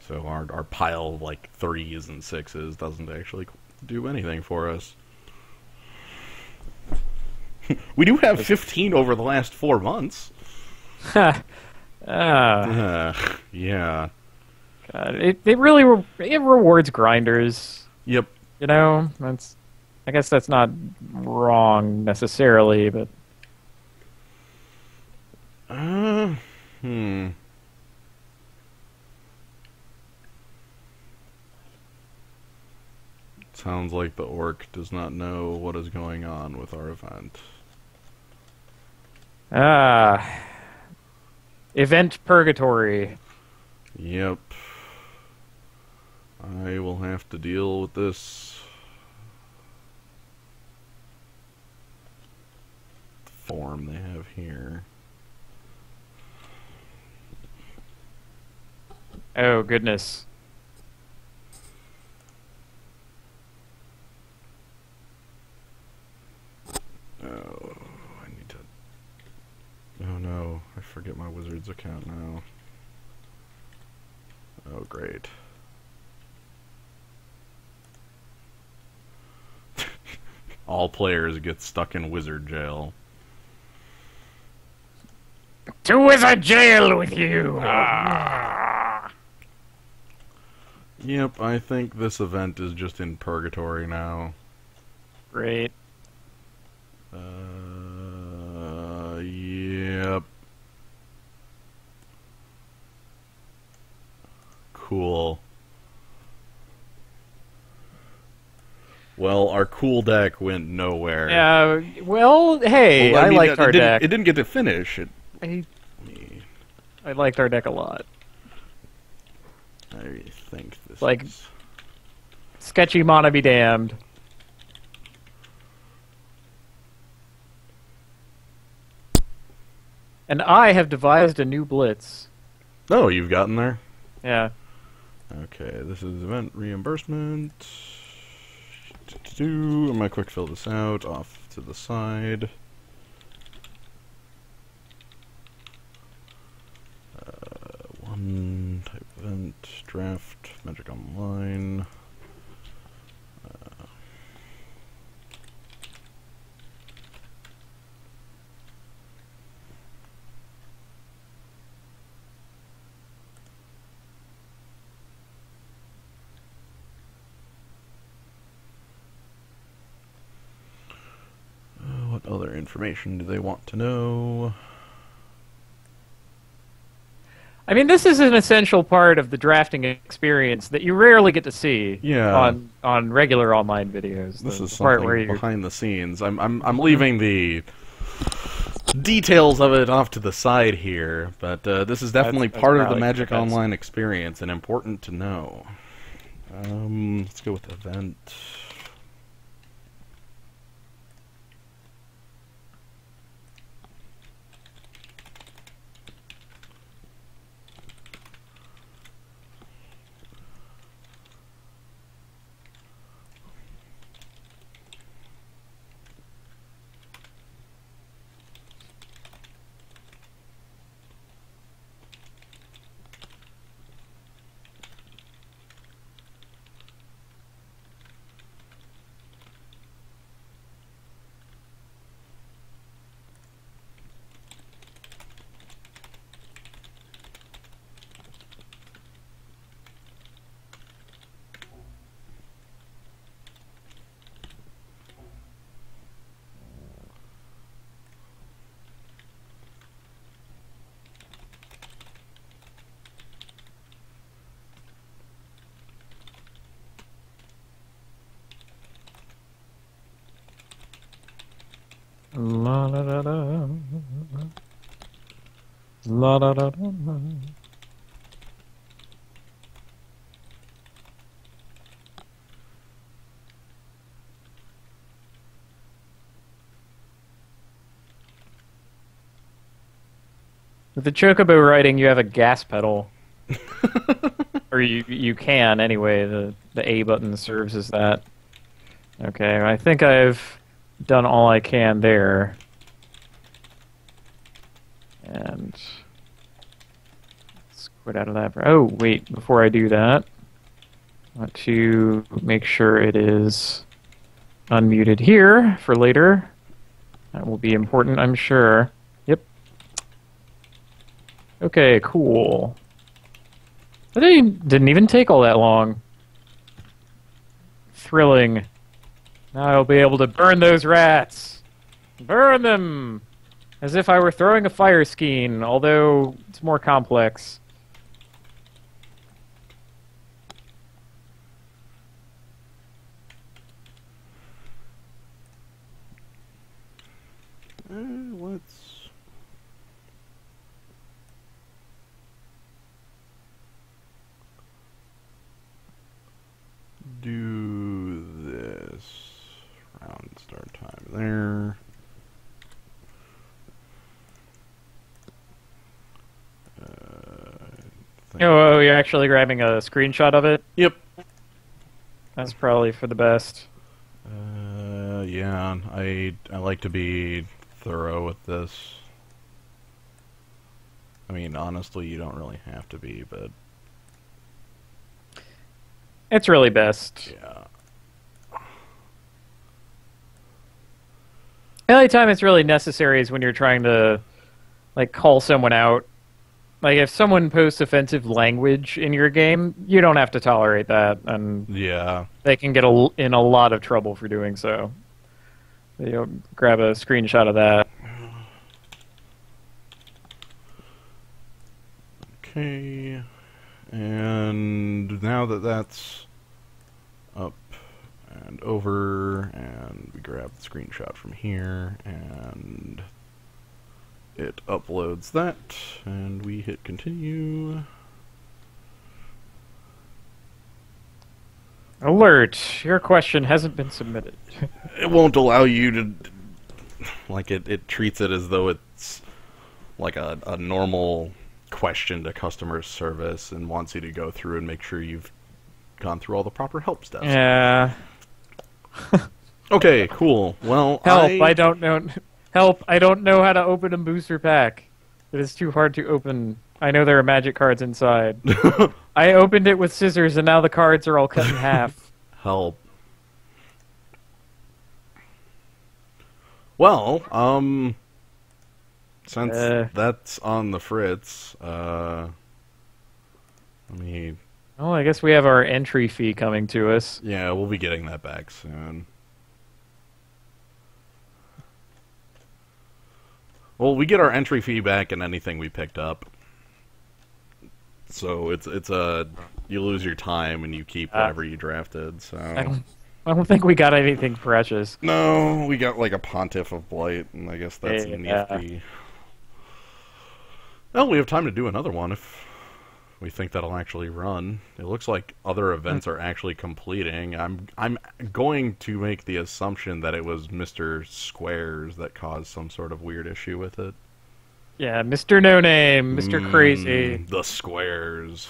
So our pile of like 3s and 6s doesn't actually do anything for us. We do have 15 over the last 4 months. Yeah. God, it really it rewards grinders. Yep. You know, I guess that's not wrong necessarily, but Sounds like the orc does not know what is going on with our event. Event purgatory. Yep. I will have to deal with this form they have here. Oh, goodness. Oh, I need to... Oh no, I forget my wizard's account now. Oh, great. All players get stuck in wizard jail. To wizard jail with you! Yep, I think this event is just in purgatory now. Great. Yep. Cool. Well, our cool deck went nowhere. Yeah, well, hey, Well, I mean, liked our deck. It didn't get to finish. I liked our deck a lot. I think this Like- is... Sketchy mana be damned. And I have devised a new blitz. Oh, you've gotten there? Yeah. Okay, this is event reimbursement. I'm gonna quick fill this out off to the side. One type event, draft, Magic Online. What other information do they want to know? I mean, this is an essential part of the drafting experience that you rarely get to see on regular online videos. This is the part something where you're... behind the scenes. I'm leaving the details of it off to the side here, but this is definitely That's part of the probably Magic best. Online experience and important to know. Let's go with event. La la la la. La la la la. With the chocobo riding, you have a gas pedal, or you can anyway. The A button serves as that. Okay, I think I've done all I can there, and let's quit out of that. Oh wait, before I do that, I want to make sure it is unmuted here for later. That will be important, I'm sure. Yep. Okay, cool. That didn't even take all that long. Thrilling. Now I'll be able to burn those rats. Burn them! As if I were throwing a fire skein, although it's more complex. Let's do this. Round start time there. Oh, you're actually grabbing a screenshot of it? Yep. That's probably for the best. Yeah, I like to be thorough with this. I mean, honestly, you don't really have to be, but It's really best. yeah. The only time it's really necessary is when you're trying to, like, call someone out. Like, if someone posts offensive language in your game, you don't have to tolerate that, and Yeah. they can get in a lot of trouble for doing so. You'll grab a screenshot of that. Okay. And now that that's up and over, and we grab the screenshot from here, and it uploads that, and we hit continue. Alert! Your question hasn't been submitted. It won't allow you to, like, it treats it as though it's like a normal question to customer service and wants you to go through and make sure you've gone through all the proper help steps. Yeah. Okay, cool. Well, Help! I don't know. Help! I don't know how to open a booster pack. It is too hard to open. I know there are magic cards inside. I opened it with scissors, and now the cards are all cut in half. Help. Well, since that's on the fritz, let me... Well, I guess we have our entry fee coming to us. Yeah, we'll be getting that back soon. Well, we get our entry fee back in anything we picked up. So it's a... You lose your time and you keep whatever you drafted, so... I don't think we got anything precious. No, we got like a Pontiff of Blight, and I guess that's Yeah. nifty. Well, we have time to do another one if we think that'll actually run. It looks like other events are actually completing. I'm going to make the assumption that it was Mr. Squares that caused some sort of weird issue with it. Yeah, Mr. No Name, Mr. Crazy. The Squares.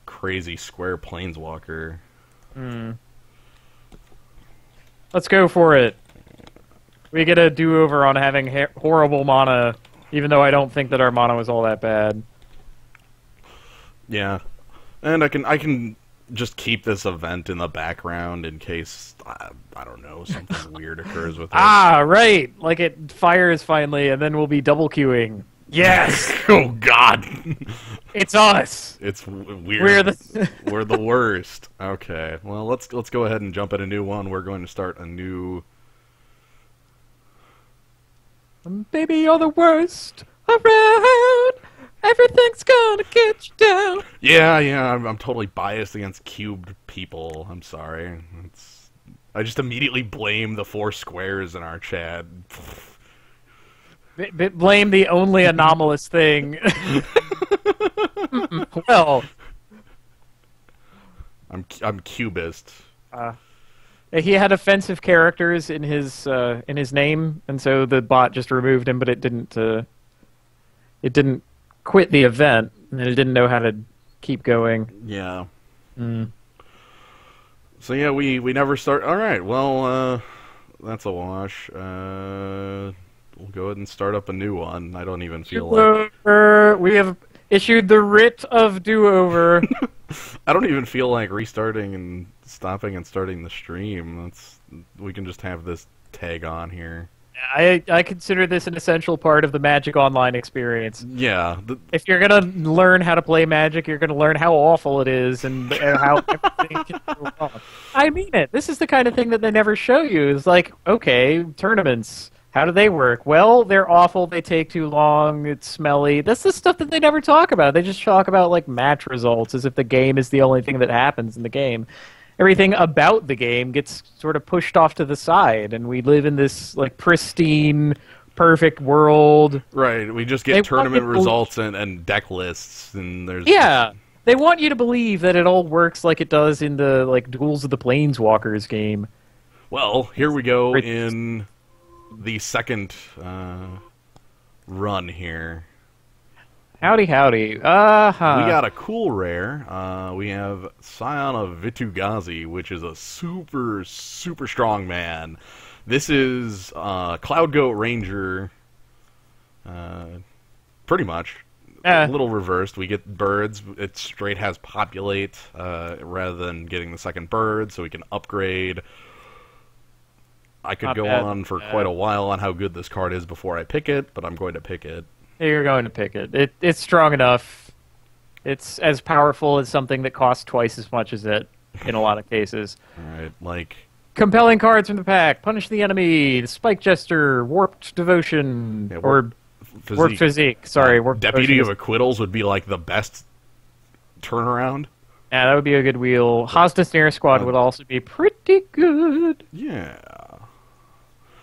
Crazy square planeswalker. Let's go for it. We get a do-over on having horrible mana, even though I don't think that our mana was all that bad. Yeah, and I can just keep this event in the background in case I don't know, something weird occurs with it. Ah, right. Like it fires finally, and then we'll be double queuing. Yes. Oh God. It's us. It's weird. We're the worst. Okay. Well, let's go ahead and jump at a new one. We're going to start a new. Baby, you're the worst around. Everything's gonna get you down. Yeah. I'm totally biased against cubed people. I'm sorry. I just immediately blame the 4 squares in our chat. Blame the only anomalous thing. Well, I'm cubist. He had offensive characters in his name, and so the bot just removed him. But it didn't quit the event, and it didn't know how to keep going. Yeah. So yeah, we never start. All right. Well, that's a wash. We'll go ahead and start up a new one. I don't even feel like... We have issued the writ of do-over. I don't even feel like restarting and stopping and starting the stream. We can just have this tag on here. I consider this an essential part of the Magic Online experience. Yeah. If you're going to learn how to play Magic, you're going to learn how awful it is and how everything can go wrong. I mean it. This is the kind of thing that they never show you. It's like, okay, tournaments... How do they work? Well, they're awful. They take too long. It's smelly. That's the stuff that they never talk about. They just talk about like match results as if the game is the only thing that happens in the game. Everything about the game gets sort of pushed off to the side, and we live in this like pristine, perfect world. Right. We just get tournament results and deck lists, and there's They want you to believe that it all works like it does in the like Duels of the Planeswalkers game. Well, here we go in the second run here. Howdy. We got a cool rare. We have Scion of Vitu-Ghazi, which is a super, super strong man. This is Cloud Goat Ranger, pretty much. A little reversed. We get birds. It straight has populate rather than getting the second bird, so we can upgrade. I could go on for quite a while on how good this card is before I pick it, but I'm going to pick it. You're going to pick it. It's strong enough. It's as powerful as something that costs twice as much as it in a lot of cases. Alright, like... Compelling cards from the pack. Punish the enemy. Spike Jester. Warped Devotion. Yeah, or Warped Physique. Sorry, Warped Deputy Devotion of Acquittals would be like the best turnaround. Yeah, that would be a good wheel. Hosta Snare Squad would also be pretty good. Yeah.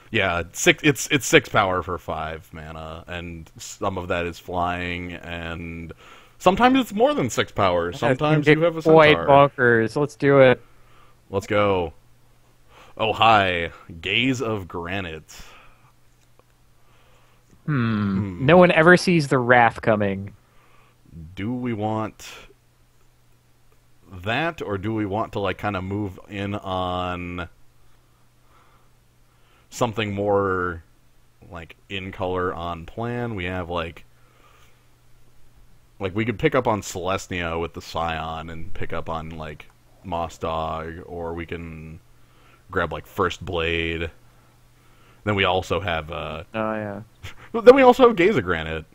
Yeah, it's 6 power for 5 mana, and some of that is flying, and sometimes it's more than 6 power. Sometimes you have a centaur. Quite bonkers. Let's do it. Let's go. Oh, hi. Gaze of Granite. No one ever sees the wrath coming. Do we want that, or do we want to like kind of move in on something more like in color on plan? We have like we could pick up on Celestia with the Scion and pick up on like Moss Dog, or we can grab like First Blade. Then we also have then we also have Gaze of Granite.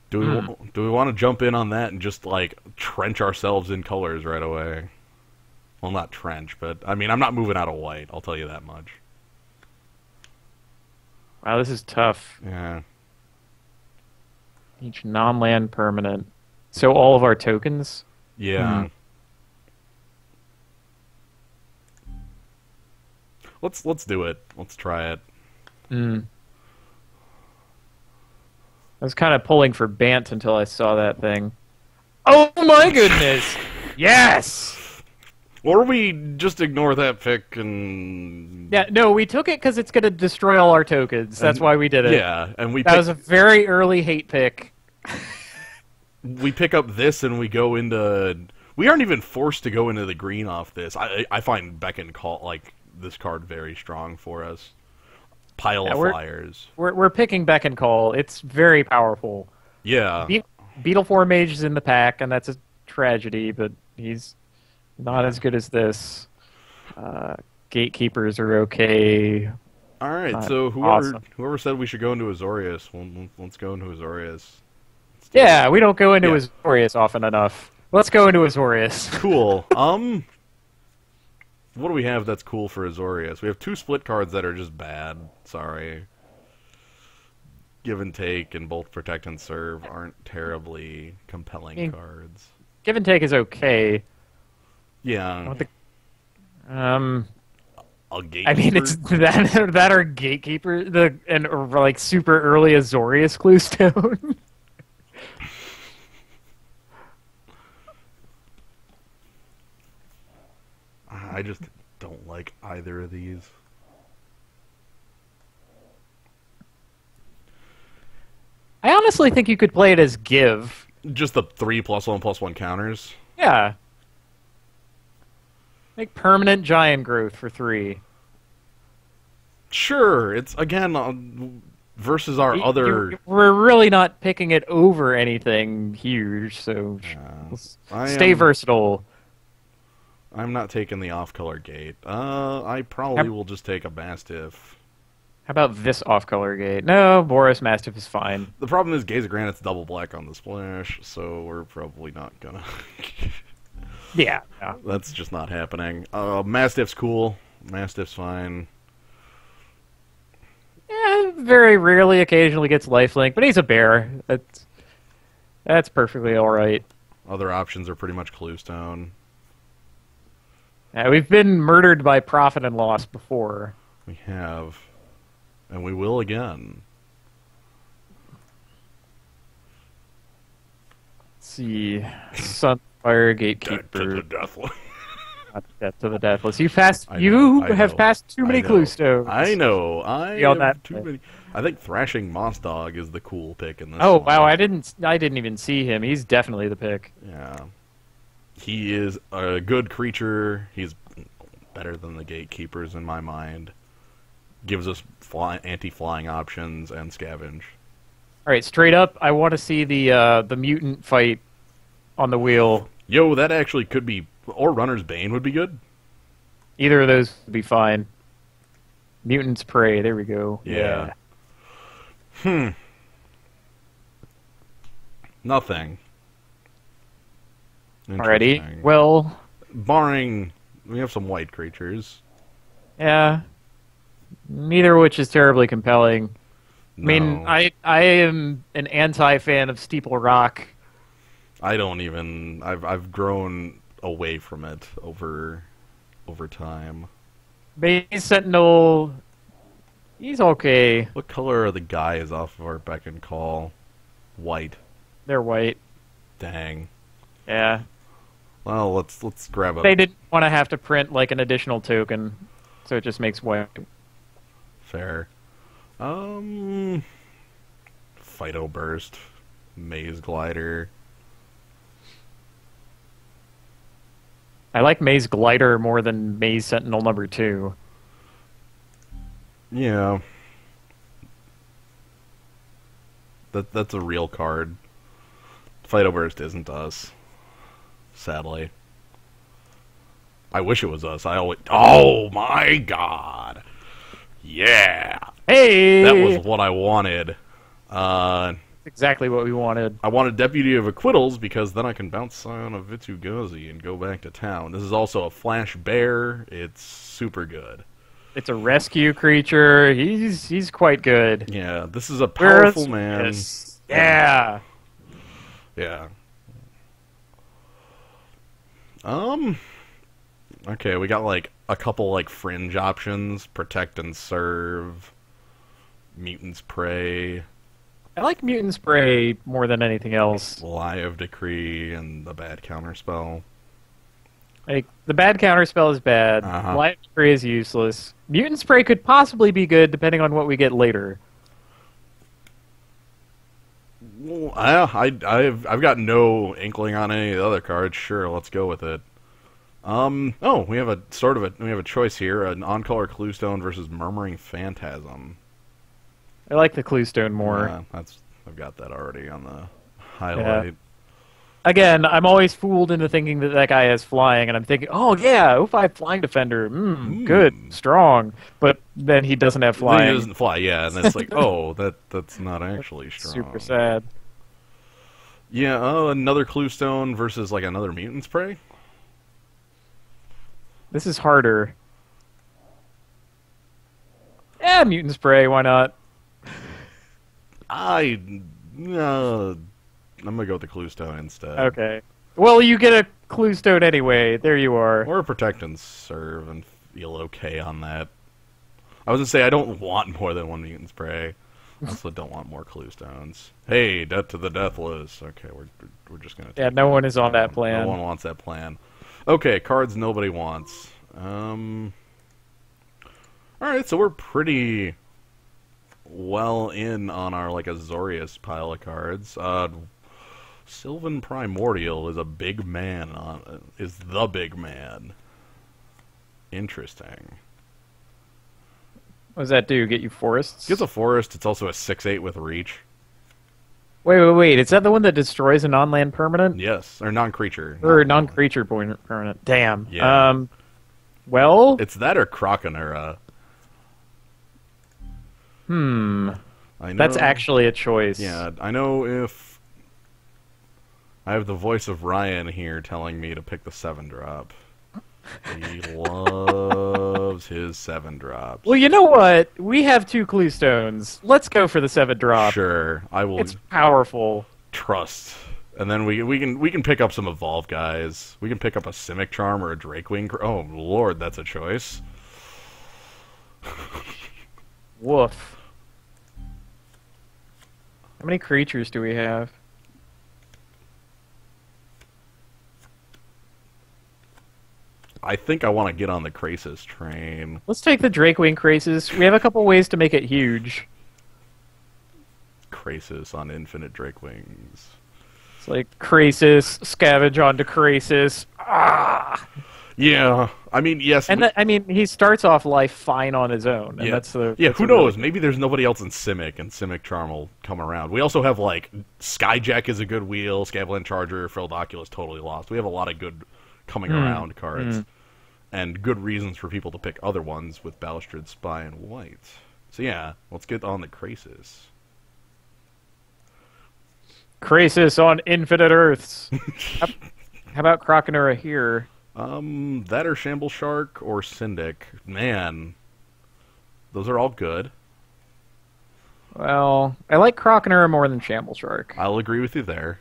Do we want to jump in on that and just like trench ourselves in colors right away? Well, not trench, but I mean, I'm not moving out of white, I'll tell you that much. Wow, this is tough. Yeah. Each non-land permanent. So all of our tokens? Yeah. Let's do it. Let's try it. I was kind of pulling for Bant until I saw that thing. Oh my goodness! Yes! Or we just ignore that pick and... Yeah, no, we took it because it's going to destroy all our tokens. That's why we did it. Yeah, and That was a very early hate pick. We pick up this and we go into... We aren't even forced to go into the green off this. I find Beckon Call, like, this card very strong for us. Pile of flyers. We're picking Beck and Call. It's very powerful. Yeah. Beetle Form Mage is in the pack, and that's a tragedy, but he's not as good as this. Gatekeepers are okay. All right, so whoever said we should go into Azorius, let's go into Azorius. Yeah, we don't go into Azorius often enough. Let's go into Azorius. Cool. What do we have that's cool for Azorius? We have 2 split cards that are just bad. Sorry. Give and Take and both Protect and Serve aren't terribly compelling cards. Give and Take is okay. Yeah. A Gatekeeper? I mean, it's that or Gatekeeper, or like super early Azorius Cluestone. I just don't like either of these. I honestly think you could play it as Give. Just the 3+1/+1 counters? Yeah. Make permanent giant growth for 3. Sure, it's, again, versus our other... We're really not picking it over anything huge, so stay versatile. I'm not taking the off-color gate. I probably will just take a Mastiff. How about this off-color gate? No, Boris Mastiff is fine. The problem is Gaze of Granite's double black on the splash, so we're probably not gonna... Yeah. That's just not happening. Mastiff's cool. Mastiff's fine. Yeah, very rarely, occasionally gets lifelink, but he's a bear. That's perfectly alright. Other options are pretty much Cluestone. Yeah, we've been murdered by Profit and Loss before. We have. And we will again. Let's see. Sunfire Gatekeeper. Death to the Deathless. Not Death to the Deathless. You have passed too many Cluestones. I know. I have too many. I think Thrashing Moss Dog is the cool pick in this. Oh wow! I didn't even see him. He's definitely the pick. Yeah. He is a good creature. He's better than the Gatekeepers in my mind. Gives us anti-flying options and scavenge. All right, straight up, I want to see the mutant fight on the wheel. Yo, that actually could be, or Runner's Bane would be good. Either of those would be fine. Mutant's Prey. There we go. Yeah. Nothing. Alrighty. Well, barring we have some white creatures. Yeah. Neither of which is terribly compelling. No. I mean, I am an anti-fan of Steeple Rock. I don't even. I've grown away from it over time. Base Sentinel, he's okay. What color are the guys off of our Beck and Call? White. They're white. Dang. Yeah. Well, let's grab a... They didn't want to have to print like an additional token, so it just makes white. Fair. Phyto Burst, Maze Glider. I like Maze Glider more than Maze Sentinel number 2. Yeah. That's a real card. Phyto Burst isn't us. Sadly. I wish it was us. Oh my god! Yeah! Hey! That was what I wanted. Exactly what we wanted. I wanted Deputy of Acquittals because then I can bounce Scion of Vitsugazi and go back to town. This is also a Flash Bear. It's super good. It's a rescue creature. He's quite good. Yeah, this is a powerful man. Yeah. Yeah. Um, okay, we got like a couple like fringe options: protect and serve, mutant's prey, I like Mutant Spray more than anything else. lie of decree, and the bad counterspell. Like, the bad counterspell is bad. Uh-huh. Light Spray is useless. Mutant Spray could possibly be good depending on what we get later. Well, I've got no inkling on any of the other cards. Sure, let's go with it. Oh, we have a choice here: an on-color Cluestone versus Murmuring Phantasm. I like the Cluestone more. I've got that already on the highlight. Again, I'm always fooled into thinking that that guy has flying, and I'm thinking, oh yeah, O5 Flying Defender, good, strong. But then he doesn't have flying. Then he doesn't fly, yeah, and it's like, oh, that's not actually strong. Super sad. Yeah, another Cluestone versus like another Mutant's Prey. This is harder. Yeah, Mutant Spray, why not? I'm gonna go with the Cluestone instead. Okay. Well, you get a Cluestone anyway. There you are. Or a protect and serve and feel okay on that. I was gonna say I don't want more than one Mutant Spray. I also don't want more Cluestones. Hey, death to the deathless. Okay, we're just gonna. Yeah, no one is on that plan. No one wants that plan. Okay, cards nobody wants. All right, so we're pretty well in on our like Azorius pile of cards. Sylvan Primordial is a big man. Is the big man. Interesting. What does that do? Get you forests? Gets a forest. It's also a 6/8 with reach. Wait. Is that the one that destroys a non-land permanent? Yes, or non-creature. Or non-creature permanent. Damn. Yeah. Well... It's that or Croconura. I know, That's actually a choice. Yeah, I know if... I have the voice of Ryan here telling me to pick the 7-drop. He loves his 7-drops. Well, you know what? We have 2 Cluestones. Let's go for the 7-drop. Sure, I will. It's powerful. Trust. And then we can pick up some evolve guys. We can pick up a Simic Charm or a Drakewing. Oh lord, that's a choice. Woof. How many creatures do we have? I think I want to get on the Krasis train. Let's take the Drakewing Krasis. We have a couple ways to make it huge. Krasis on infinite Drakewings. It's like Krasis, scavenge onto Krasis. Yeah, I mean, yes. And he starts off life fine on his own. And that's who knows? Really... Maybe there's nobody else in Simic, and Simic Charm will come around. We also have, like, Skyjack is a good wheel, Scavlan Charger, Frilled Oculus, totally lost. We have a lot of good coming around cards. And good reasons for people to pick other ones with Balustred, Spy, and White. So yeah, let's get on the Krasis. Krasis on Infinite Earths. How about Croconura here? That or Shamble Shark or Syndic. Man, those are all good. Well, I like Croconura more than Shamble Shark. I'll agree with you there.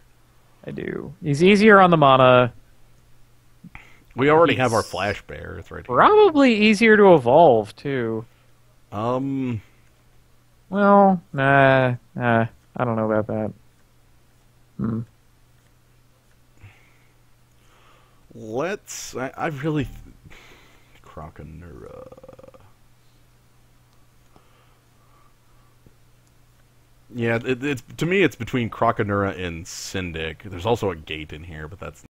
I do. He's easier on the mana. We already have our Flash Bear. It's right here. Probably easier to evolve, too. Well, nah, I don't know about that. I really... Croconura... Yeah, it's to me it's between Croconura and Syndic. There's also a gate in here, but that's